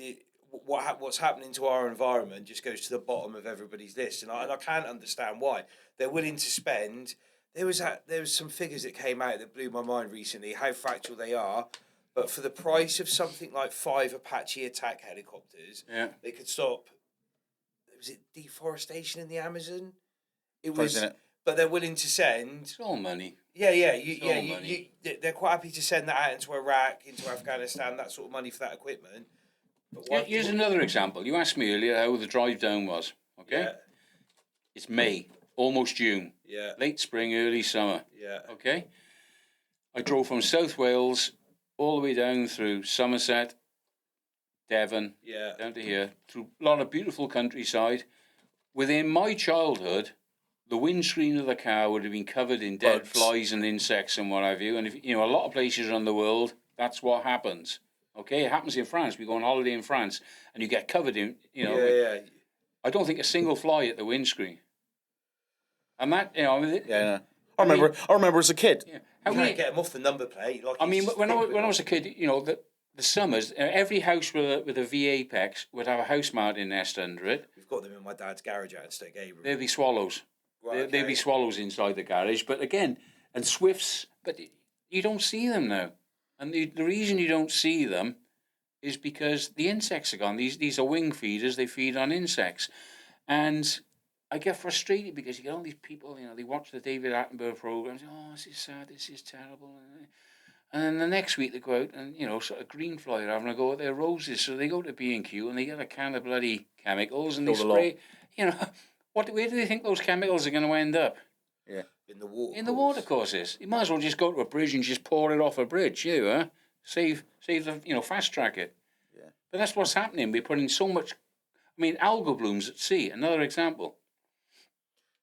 what's happening to our environment just goes to the bottom of everybody's list, and I can't understand why they're willing to spend. There was some figures that came out that blew my mind recently, how factual they are. But for the price of something like 5 Apache attack helicopters, they could stop. Was it deforestation in the Amazon? It was, but they're willing to send. It's all money. Yeah. They're quite happy to send that out into Iraq, into Afghanistan, that sort of money for that equipment. But here's another example. You asked me earlier how the drive down was. Okay. Yeah. It's May, almost June. Yeah. Late spring, early summer. Yeah. Okay. I drove from South Wales all the way down through Somerset, Devon, down to here, through a lot of beautiful countryside. Within my childhood, the windscreen of the car would have been covered in dead flies and insects and what have you. And if a lot of places around the world, that's what happens. Okay, it happens in France. We go on holiday in France, and you get covered in. I don't think a single fly at the windscreen. And that, I remember as a kid. Yeah. You can't get them off the number plate. When I was a kid, the summers, every house with a V apex would have a house mounting nest under it. We've got them in my dad's garage out in Stoke Gabriel. There'd be swallows. Right, there'd be swallows inside the garage, but again, and swifts, but you don't see them now. And the reason you don't see them is because the insects are gone. These are wing feeders. They feed on insects. And I get frustrated because you get all these people, they watch the David Attenborough programs. Oh, this is sad. This is terrible. And then the next week they go out and, sort of green fly are having a go at their roses. So they go to B&Q and they get a can of bloody chemicals and they spray, where do they think those chemicals are going to end up? Yeah. In the water. In the water courses. You might as well just go to a bridge and just pour it off a bridge, Save the, fast track it. Yeah. But that's what's happening. We're putting so much, algal blooms at sea, another example.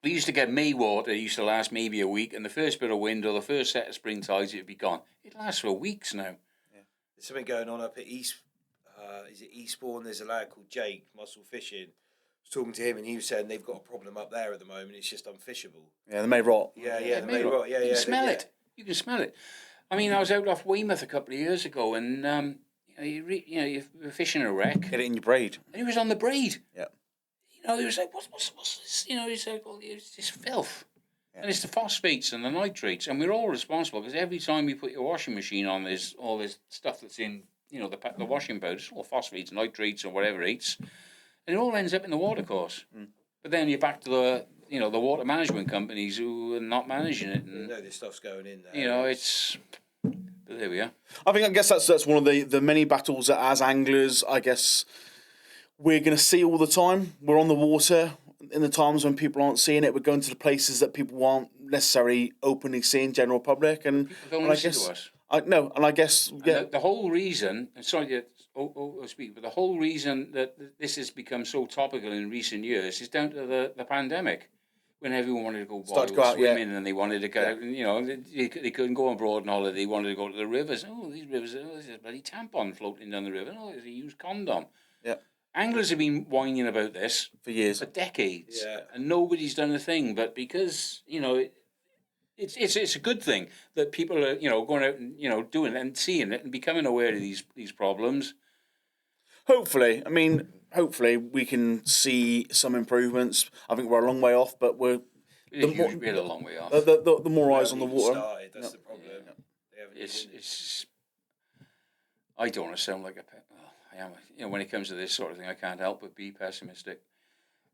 We used to get May water, it used to last maybe a week, and the first bit of wind or the first set of spring tides, it'd be gone. It lasts for weeks now. Yeah. There's something going on up at Eastbourne, there's a lad called Jake, Muscle Fishing. Talking to him, and he was saying they've got a problem up there at the moment. It's just unfishable. Yeah, the May rot. Yeah, the May rot. Yeah, you can smell it. You can smell it. I was out off Weymouth a couple of years ago, and you were fishing a wreck. Get it in your braid. And he was on the braid. Yeah. He was like, "What's this?" He's like, "Well, it's this filth." Yeah. And it's the phosphates and the nitrates, and we're all responsible because every time you put your washing machine on, there's all this stuff that's in, the washing powder, it's all phosphates, nitrates, or whatever it's. And it all ends up in the watercourse. But then you're back to the water management companies who are not managing it. And, this stuff's going in there. But there we are. I guess that's one of the many battles that as anglers, I guess, we're going to see all the time. We're on the water in the times when people aren't seeing it. We're going to the places that people aren't necessarily openly seeing, general public. And people don't listen to us. The whole reason, sorry to speak, but the whole reason that this has become so topical in recent years is down to the pandemic, when everyone wanted to go swimming and they wanted to go, they couldn't go abroad on holiday. They wanted to go to the rivers. Oh, these rivers, there's a bloody tampon floating down the river. Oh, there's a used condom. Yeah. Anglers have been whining about this for years, for decades, and nobody's done a thing. But because it's a good thing that people are going out and doing it and seeing it and becoming aware of these problems. Hopefully, hopefully we can see some improvements. I think we're a long way off, but we're a long way off. The more eyes on the water. That's the problem. Yeah. It's. I don't want to sound like a pet. I am. When it comes to this sort of thing, I can't help but be pessimistic.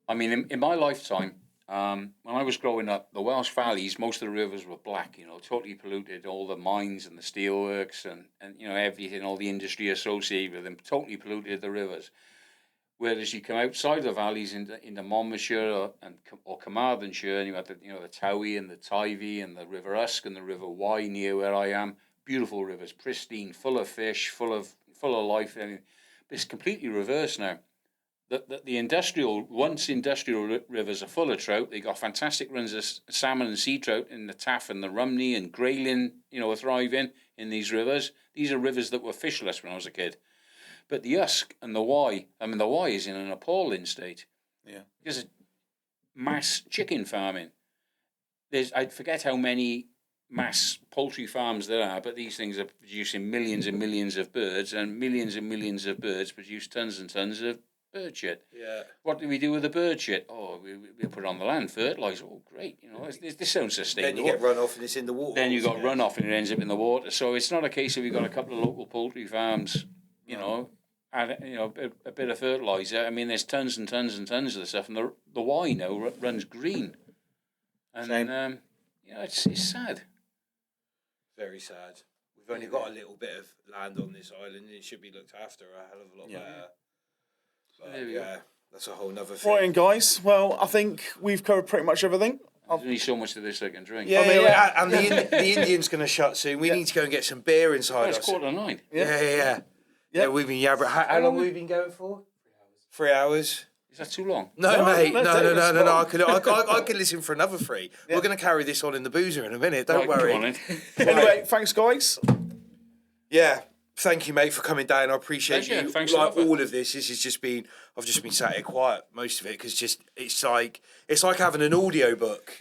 In my lifetime, When I was growing up, the Welsh valleys, most of the rivers were black, totally polluted. All the mines and the steelworks and everything, all the industry associated with them, totally polluted the rivers. Whereas you come outside the valleys into Monmouthshire or Carmarthenshire, and you have the Towie and the Teivi and the River Usk and the River Wye near where I am. Beautiful rivers, pristine, full of fish, full of life. But it's completely reversed now. The industrial rivers are full of trout. They got fantastic runs of salmon and sea trout in the Taff and the Rumney and Grayling, are thriving in these rivers. These are rivers that were fishless when I was a kid. But the Usk and the Wye, the Wye is in an appalling state. Yeah. Because of mass chicken farming. I forget how many mass poultry farms there are, but these things are producing millions and millions of birds, and millions of birds produce tons and tons of bird shit. Yeah. What do we do with the bird shit? Oh, we put it on the land, fertilise. Oh, great. This sounds sustainable. Then you get runoff and it's in the water. Then you got runoff and it ends up in the water. So it's not a case of we've got a couple of local poultry farms, add a bit of fertiliser. There's tons and tons and tons of the stuff, and the Wye now runs green. And it's sad. Very sad. We've only got a little bit of land on this island, and it should be looked after a hell of a lot better. But, that's a whole nother thing. Right, guys. Well, I think we've covered pretty much everything. There's only so much of this I can drink. Yeah, and the Indian's going to shut soon. We need to go and get some beer inside us. It's 8:45. Yeah, we've been yabbering. How long have we been going for? 3 hours. Is that too long? No, mate. No. I could listen for another 3. Yeah. We're going to carry this on in the boozer in a minute. Don't worry. Come on in. Anyway, thanks, guys. Yeah. Thank you, mate, for coming down. I appreciate you. Thanks all of this. This has just been. I've just been sat here quiet most of it because it's like having an audio book.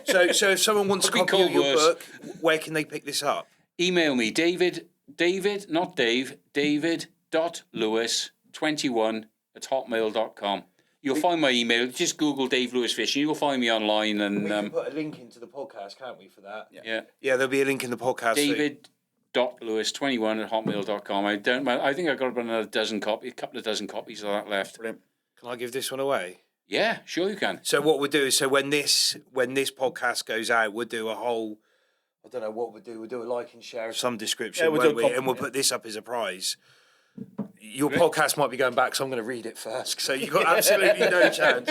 So if someone wants a copy of your book, where can they pick this up? Email me, David, not Dave, David.lewis21@hotmail.com. You'll find my email. Just Google Dave Lewis Fishing. You'll find me online. And we can put a link into the podcast, can't we, for that? Yeah. There'll be a link in the podcast. David.lewis21@hotmail.com. I think I've got about a couple of dozen copies of that left. Brilliant. Can I give this one away? Yeah, sure you can. So what we'll do is, when this podcast goes out, we'll do a whole. I don't know what we'll do. We'll do a like and share of some description, won't we? And we'll put this up as a prize. Your podcast might be going back, so I'm going to read it first. So you've got absolutely no chance.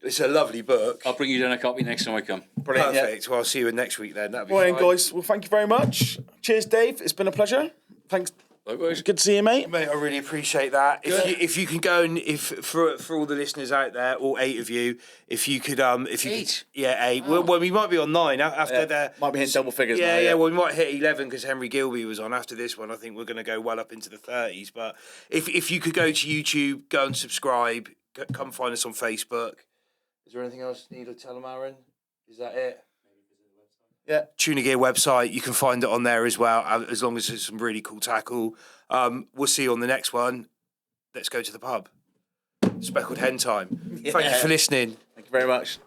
It's a lovely book. I'll bring you down a copy next time I come. Brilliant. Perfect. Yeah. Well, I'll see you next week then. That'll be fine. Guys. Well, thank you very much. Cheers, Dave. It's been a pleasure. Thanks. Likewise. Good to see you, mate. Mate, I really appreciate that. If you can go and for all the listeners out there, all 8 of you, if you could 8. Yeah, 8. Oh. Well, we might be on 9 after that. Might be hitting double figures. Yeah, now, yeah. Well, we might hit 11 because Henry Gilby was on. After this one, I think we're going to go well up into the 30s. But if you could go to YouTube, go and subscribe, come find us on Facebook. Is there anything else you need to tell them, Aaron? Is that it? Yeah, Tuna Gear website. You can find it on there as well, as long as there's some really cool tackle. We'll see you on the next one. Let's go to the pub. Speckled Hen time. Yeah. Thank you for listening. Thank you very much.